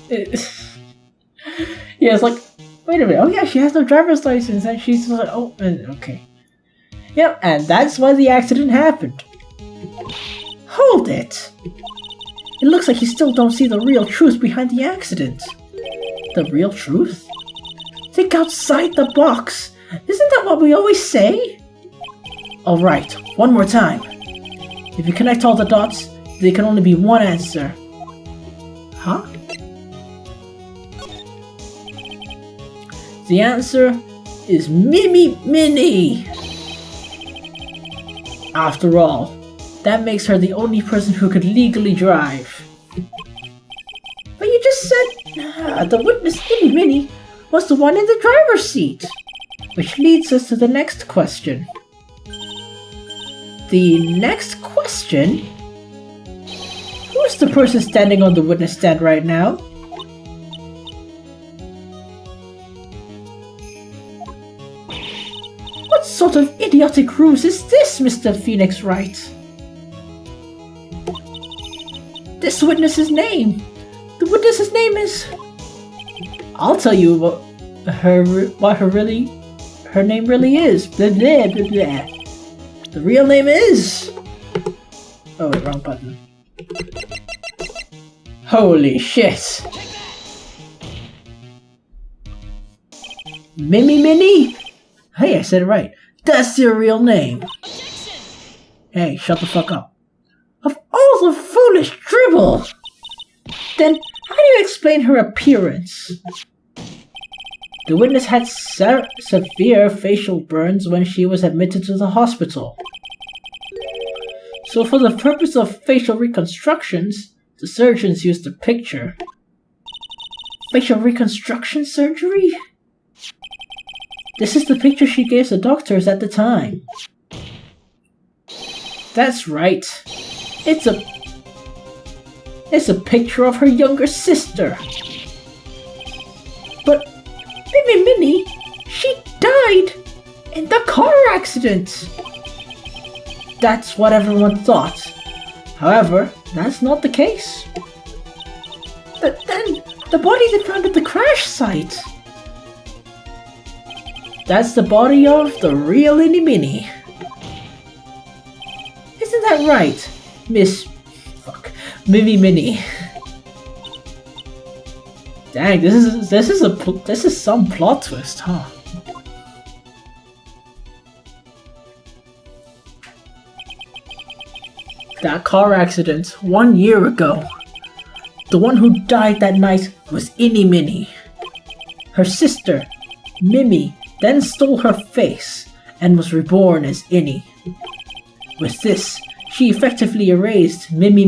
Yeah, it's like, wait a minute, oh yeah, she has no driver's license, and she's like, oh, okay. Yep, and that's why the accident happened. Hold it! It looks like you still don't see the real truth behind the accident. The real truth? Think outside the box! Isn't that what we always say? Alright, one more time. If you connect all the dots, there can only be one answer. Huh? The answer is Minnie! After all, that makes her the only person who could legally drive. But you just said the witness Minnie was the one in the driver's seat. Which leads us to the next question. The next question? Who's the person standing on the witness stand right now? What sort of idiotic ruse is this, Mr. Phoenix Wright? This witness's name. The witness's name is... I'll tell you what her name really is. Blah, blah, blah, blah. The real name is... Oh wait, wrong button. Holy shit! Minnie? Hey, I said it right. That's your real name. Hey, shut the fuck up. Of all the foolish dribble! Then, how do you explain her appearance? The witness had severe facial burns when she was admitted to the hospital. So for the purpose of facial reconstructions, the surgeons used a picture. Facial reconstruction surgery? This is the picture she gave the doctors at the time. That's right. It's a picture of her younger sister. But Minnie, she died in the car accident. That's what everyone thought. However, that's not the case. But then, the body they found at the crash site. That's the body of the real Minnie. Isn't that right, Miss Mimi Mini. Dang, this is some plot twist, huh? That car accident 1 year ago. The one who died that night was Inni Mini. Her sister, Mimi, then stole her face and was reborn as Inni. With this, she effectively erased Mimi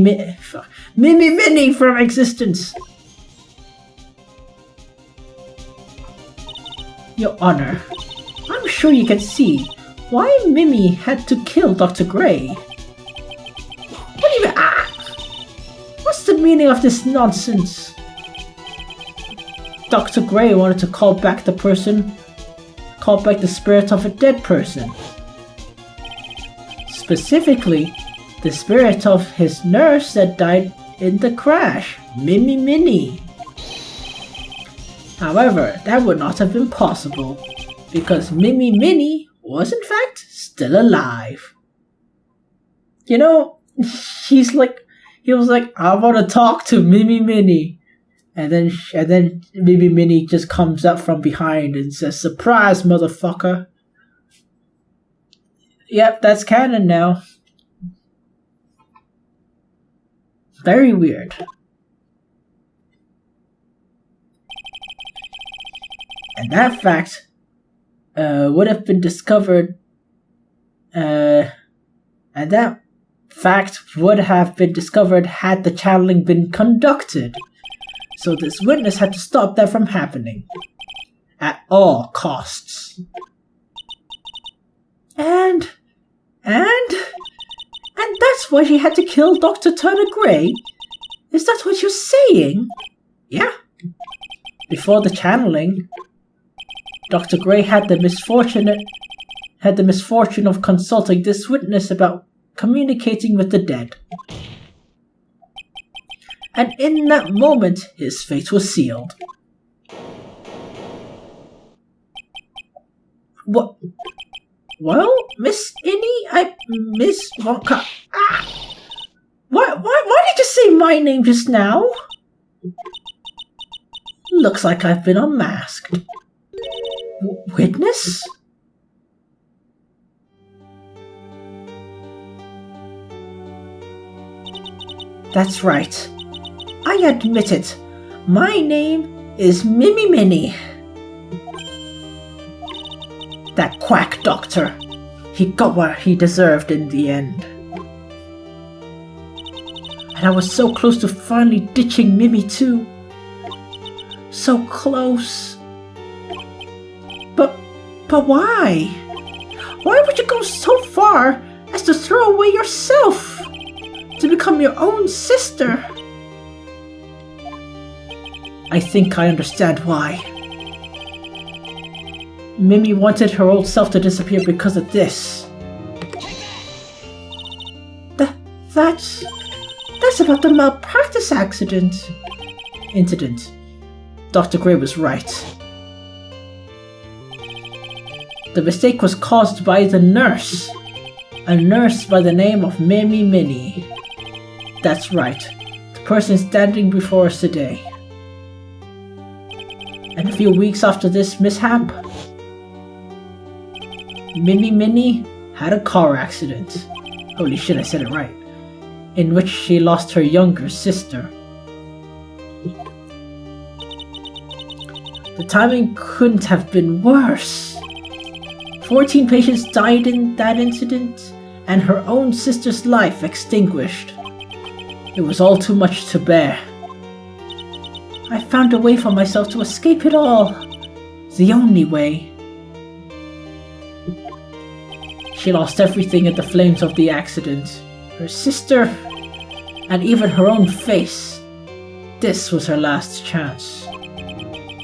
Mini from existence. Your Honor, I'm sure you can see why Mimi had to kill Dr. Gray. What do you mean? What's the meaning of this nonsense? Dr. Gray wanted to call back the spirit of a dead person. Specifically, the spirit of his nurse that died in the crash, Mimi Mini. However, that would not have been possible, because Mimi Mini was in fact still alive. You know, he was like, I want to talk to Mimi Mini. And then Mimi Mini just comes up from behind and says, "Surprise, motherfucker." Yep, that's canon now. Very weird. And that fact would have been discovered. And that fact would have been discovered had the channeling been conducted. So this witness had to stop that from happening. At all costs. And that's why she had to kill Dr. Turner Gray? Is that what you're saying? Yeah. Before the channeling, Dr. Gray had the misfortune of consulting this witness about communicating with the dead. And in that moment, his fate was sealed. What? Well, Miss Inni, Miss Wonka. Why did you say my name just now? Looks like I've been unmasked. Witness? That's right. I admit it. My name is Mimi Mini. That quack doctor. He got what he deserved in the end. And I was so close to finally ditching Mimi too. So close. But why? Why would you go so far as to throw away yourself? To become your own sister? I think I understand why. Mimi wanted her old self to disappear because of this. That's about the malpractice incident. Dr. Gray was right. The mistake was caused by the nurse. A nurse by the name of Mimi Mini. That's right. The person standing before us today. And a few weeks after this mishap, Mimi Mini had a car accident. Holy shit, I said it right. In which she lost her younger sister. The timing couldn't have been worse. 14 patients died in that incident, and her own sister's life extinguished. It was all too much to bear. I found a way for myself to escape it all. The only way. She lost everything in the flames of the accident. Her sister, and even her own face. This was her last chance.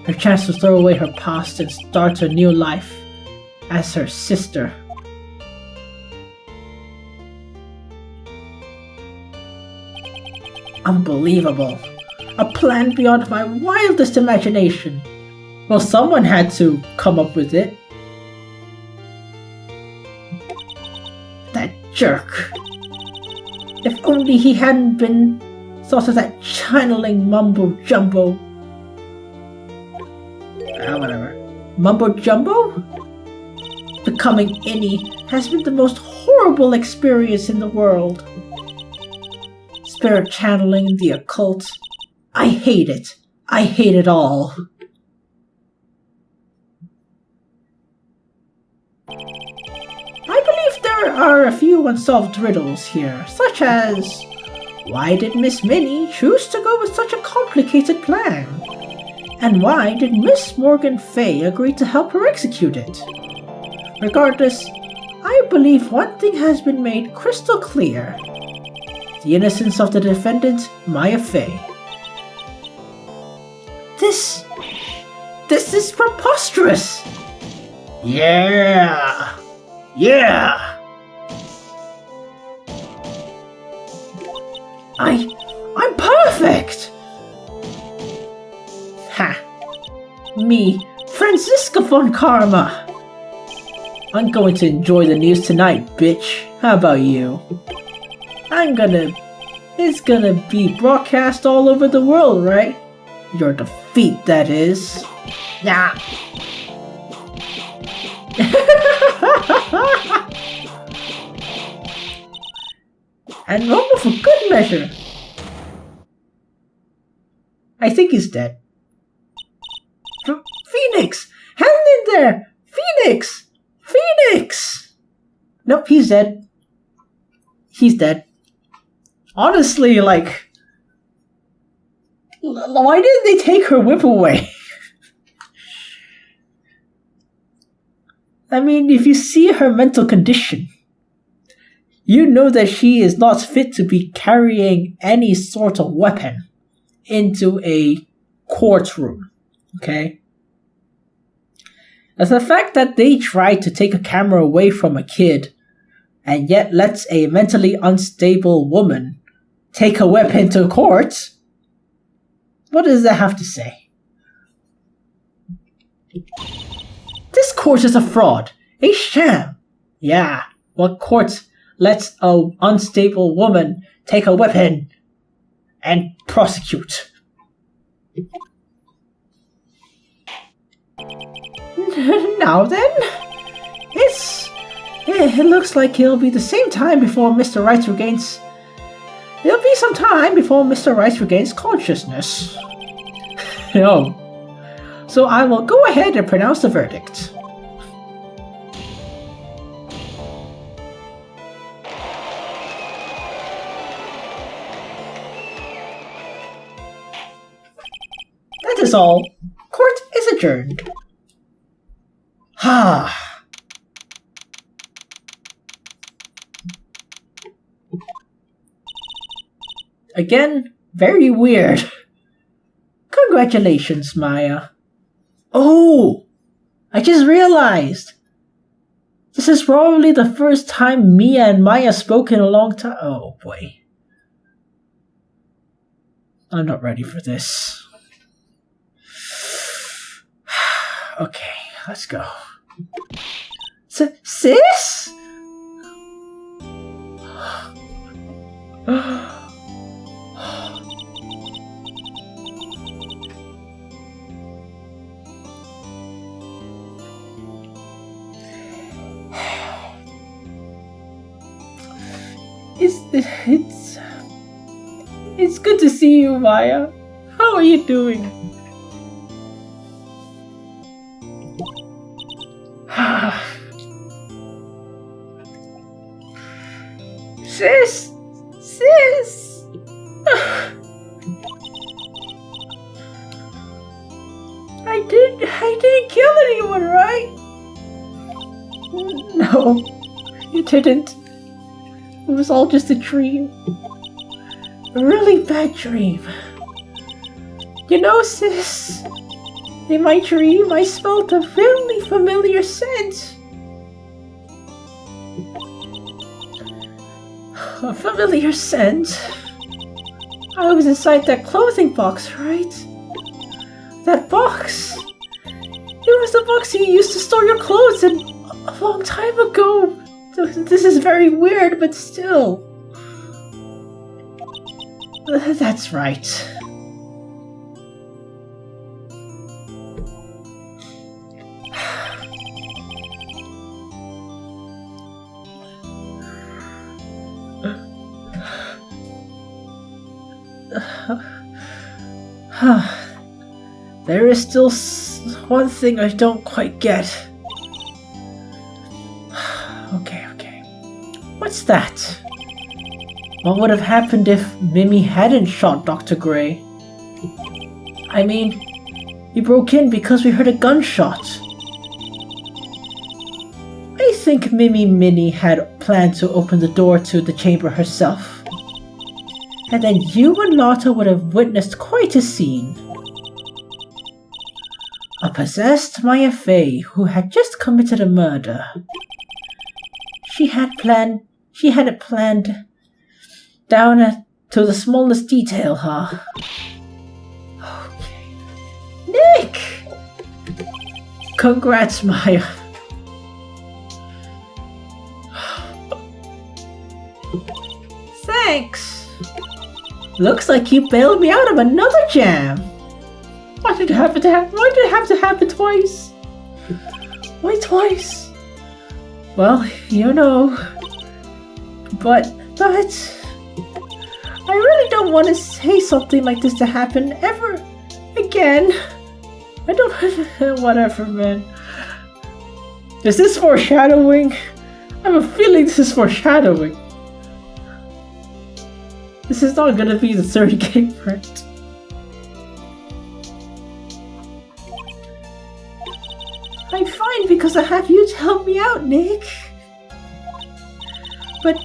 Her chance to throw away her past and start her new life as her sister. Unbelievable. A plan beyond my wildest imagination. Well, someone had to come up with it. That jerk. If only he hadn't been of that channeling mumbo jumbo. Whatever. Mumbo jumbo? Becoming Innie has been the most horrible experience in the world. Spirit channeling, the occult. I hate it. I hate it all. I believe there are a few unsolved riddles here, such as why did Miss Minnie choose to go with such a complicated plan? And why did Miss Morgan Fay agree to help her execute it? Regardless, I believe one thing has been made crystal clear. The innocence of the defendant, Maya Fay. This is preposterous! Yeah! Yeah! I'm perfect! Ha! Me, Franziska von Karma! I'm going to enjoy the news tonight, bitch. How about you? It's gonna be broadcast all over the world, right? Your defeat, that is. Yeah. And rumble for good measure. I think he's dead. Phoenix! Hang in there! Phoenix! Phoenix! Nope, he's dead. He's dead. Honestly, like... why didn't they take her whip away? I mean, if you see her mental condition, you know that she is not fit to be carrying any sort of weapon into a courtroom, okay? As the fact that they tried to take a camera away from a kid and yet lets a mentally unstable woman take a weapon to court, what does that have to say? This court is a fraud, a sham. Yeah, what court lets an unstable woman take a weapon and prosecute? Now then, it looks like it'll be the same time before Mr. Wright regains... It'll be some time before Mr. Wright regains consciousness. Oh. So I will go ahead and pronounce the verdict. That is all. Court is adjourned. Again, very weird. Congratulations, Maya. Oh! I just realized! This is probably the first time Mia and Maya spoke in a long time. Oh boy. I'm not ready for this. Okay, let's go. Sis? It's good to see you, Maya. How are you doing? Sis! I didn't kill anyone, right? No, you didn't. It was all just a dream. A really bad dream. You know, sis, in my dream I smelled a really familiar scent. A familiar scent? I was inside that clothing box, right? That box! It was the box you used to store your clothes in a long time ago. This is very weird, but still. That's right. There is still one thing I don't quite get. Okay. What's that? What would have happened if Mimi hadn't shot Dr. Gray? I mean, we broke in because we heard a gunshot. I think Minnie had planned to open the door to the chamber herself. And then you and Lotta would have witnessed quite a scene. A possessed Maya Fey who had just committed a murder. She had it planned down to the smallest detail, huh? Okay. Nick! Congrats, Maya. Thanks. Looks like you bailed me out of another jam. Why did it have to happen twice? Why twice? Well, you know. But I really don't want to say something like this to happen ever again. I don't. Whatever, man. Is this foreshadowing? I have a feeling this is foreshadowing. This is not gonna be the third game, right? I'm fine because I have you to help me out, Nick. But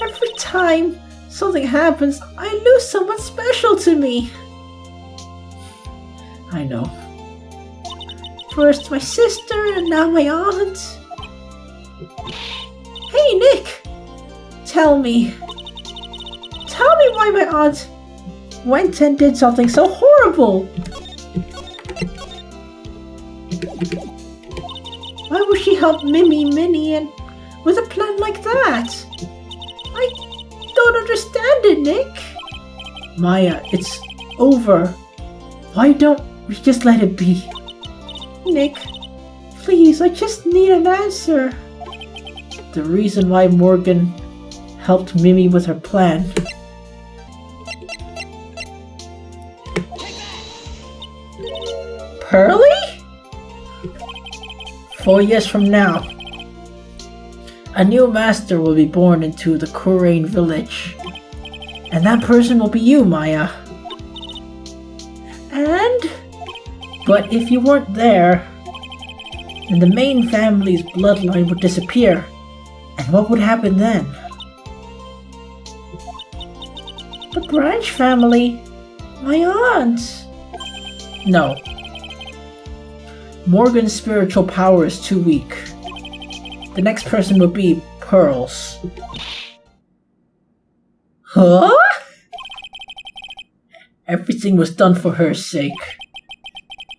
every time something happens, I lose someone special to me. I know. First my sister, and now my aunt. Hey, Nick! Tell me why my aunt went and did something so horrible. Why would she help Minnie and with a plan like that? I don't understand it, Nick. Maya, it's over. Why don't we just let it be? Nick, please, I just need an answer. The reason why Morgan helped Mimi with her plan. Pearly? 4 years from now, a new master will be born into the Kurain village. And that person will be you, Maya. But if you weren't there, then the main family's bloodline would disappear. And what would happen then? The branch family? My aunt? No. Morgan's spiritual power is too weak. The next person will be Pearls. Huh? Everything was done for her sake.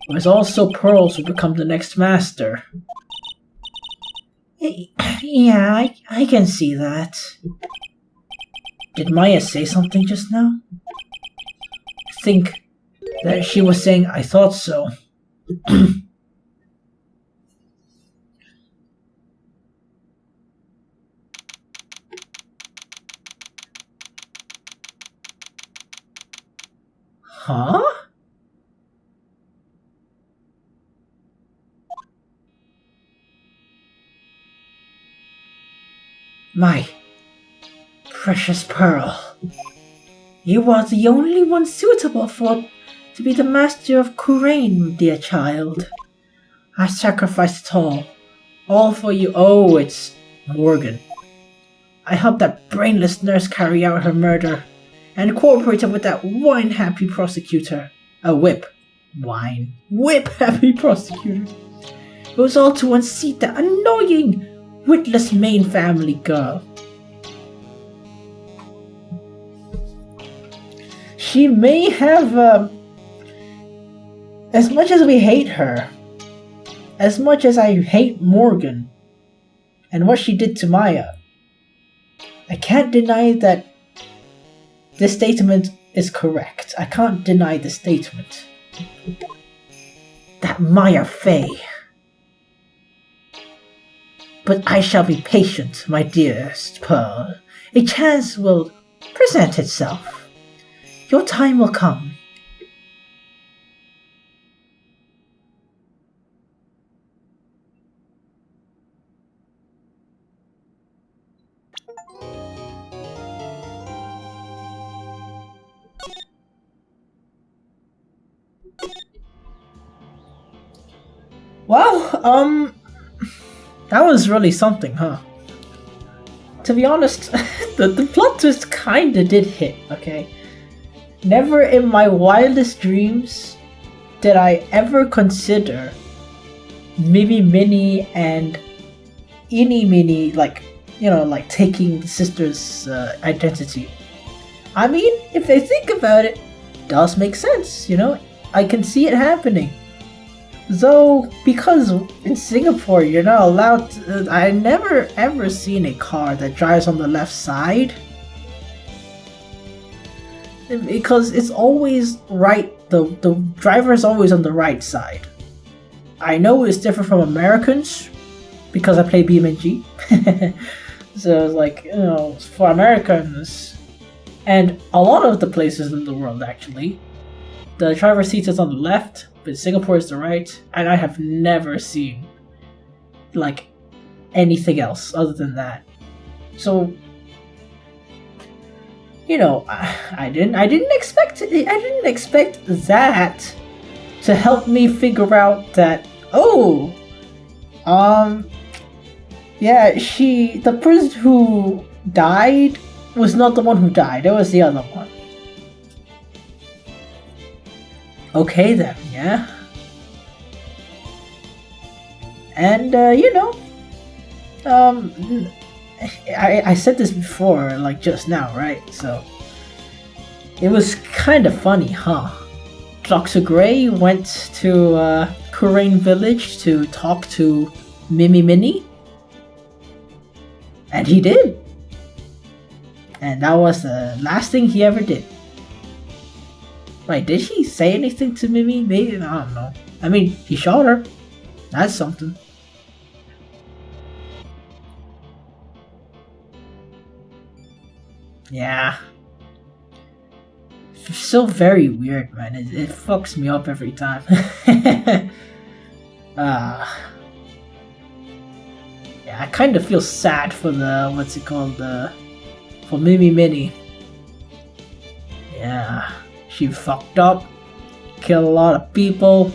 It was also Pearls who become the next master. Yeah, I can see that. Did Maya say something just now? I think that she was saying, I thought so. Huh? My precious Pearl, you are the only one suitable to be the master of Kurain, dear child. I sacrificed it all for you. Oh, it's Morgan. I helped that brainless nurse carry out her murder, and cooperated with that wine-happy prosecutor. A whip-happy prosecutor. It was all to unseat that annoying, witless main family girl. She may have, as much as we hate her, as much as I hate Morgan, and what she did to Maya, I can't deny that this statement is correct. I can't deny the statement. That Maya Fey. But I shall be patient, my dearest Pearl. A chance will present itself. Your time will come. Well, that was really something, huh? To be honest, the plot twist kinda did hit, okay? Never in my wildest dreams did I ever consider Mimi Minnie and Eeny Meeny, like, taking the sister's identity. I mean, if they think about it, it does make sense, I can see it happening. Though, because in Singapore you're not allowed to, I never ever seen a car that drives on the left side. Because it's always right, the driver is always on the right side. I know it's different from Americans, because I play BeamNG. So it's like, for Americans, and a lot of the places in the world actually, the driver's seat is on the left, but Singapore is the right, and I have never seen like anything else other than that. So, I didn't expect it. I didn't expect that to help me figure out that the person who died was not the one who died. It was the other one. Okay then, yeah. And, I said this before, like just now, right? So, it was kind of funny, huh? Dr. Gray went to Kurain Village to talk to Mimi Minnie. And he did. And that was the last thing he ever did. Wait, did he say anything to Mimi? Maybe, I don't know. I mean, he shot her. That's something. Yeah. It's so very weird, man. It fucks me up every time. Yeah, I kind of feel sad for for Mimi Minnie. Yeah. She fucked up, killed a lot of people,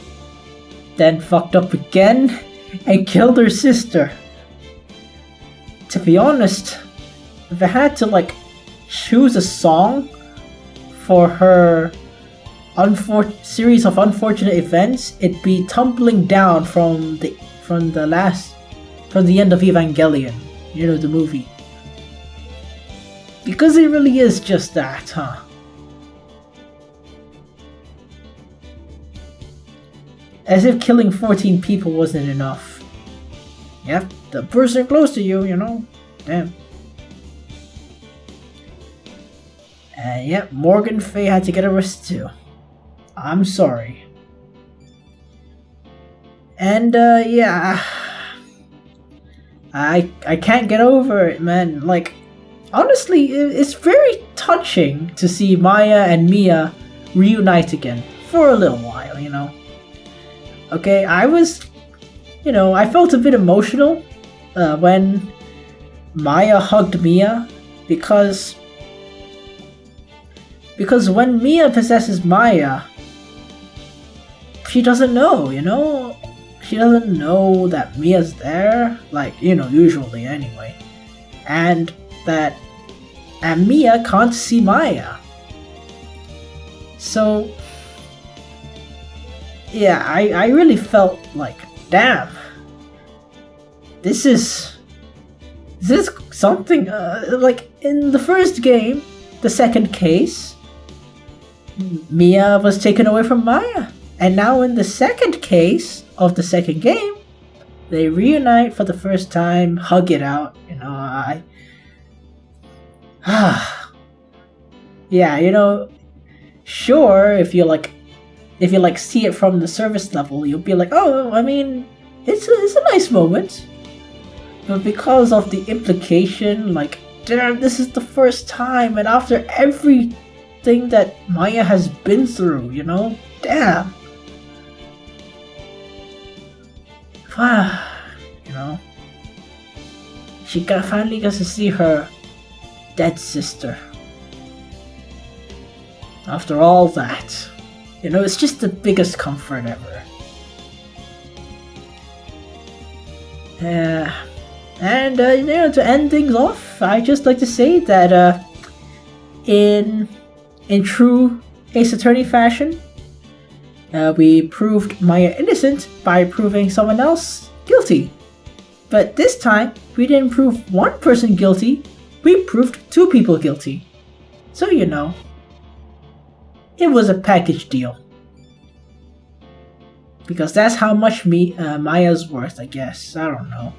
then fucked up again, and killed her sister. To be honest, if I had to choose a song for her series of unfortunate events, it'd be Tumbling Down from the end of Evangelion, the movie. Because it really is just that, huh? As if killing 14 people wasn't enough. Yep, the person close to you, Damn. And yep, Morgan Fay had to get arrested too. I'm sorry. And yeah. I can't get over it, man. Honestly, it's very touching to see Maya and Mia reunite again for a little while, Okay, I was, I felt a bit emotional when Maya hugged Mia because when Mia possesses Maya, she doesn't know, She doesn't know that Mia's there, usually anyway. And Mia can't see Maya. So, yeah, I really felt like, damn, this is something, in the first game, the second case, Mia was taken away from Maya. And now in the second case of the second game, they reunite for the first time, hug it out, yeah, Sure, if you see it from the surface level, you'll be like, oh, I mean, it's a nice moment. But because of the implication, like, damn, this is the first time, and after everything that Maya has been through, you know? Damn. You know? She finally gets to see her dead sister. After all that. You know, it's just the biggest comfort ever. And you know, to end things off, I just like to say that in true Ace Attorney fashion, we proved Maya innocent by proving someone else guilty. But this time, we didn't prove one person guilty, we proved 2 people guilty. So you know, it was a package deal. Because that's how much Maya's worth, I guess. I don't know.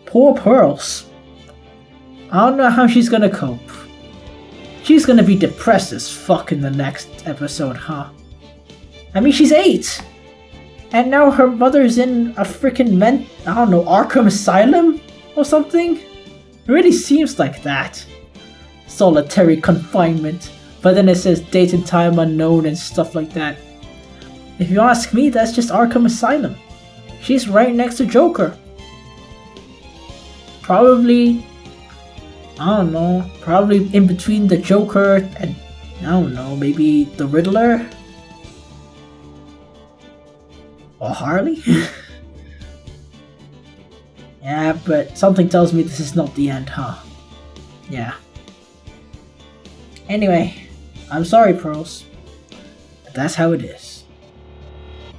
Poor Pearls. I don't know how she's gonna cope. She's gonna be depressed as fuck in the next episode, huh? I mean, she's 8! And now her mother's in a freaking I don't know, Arkham Asylum? Or something? It really seems like that. Solitary confinement. But then it says date and time unknown and stuff like that. If you ask me, that's just Arkham Asylum. She's right next to Joker. Probably, I don't know, probably in between the Joker and, I don't know, maybe the Riddler? Or Harley? Yeah, but something tells me this is not the end, huh? Yeah. Anyway, I'm sorry, Pearls. But that's how it is.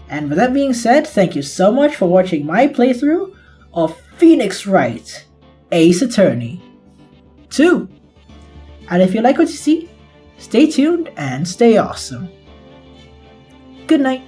And with that being said, thank you so much for watching my playthrough of Phoenix Wright Ace Attorney 2. And if you like what you see, stay tuned and stay awesome. Good night.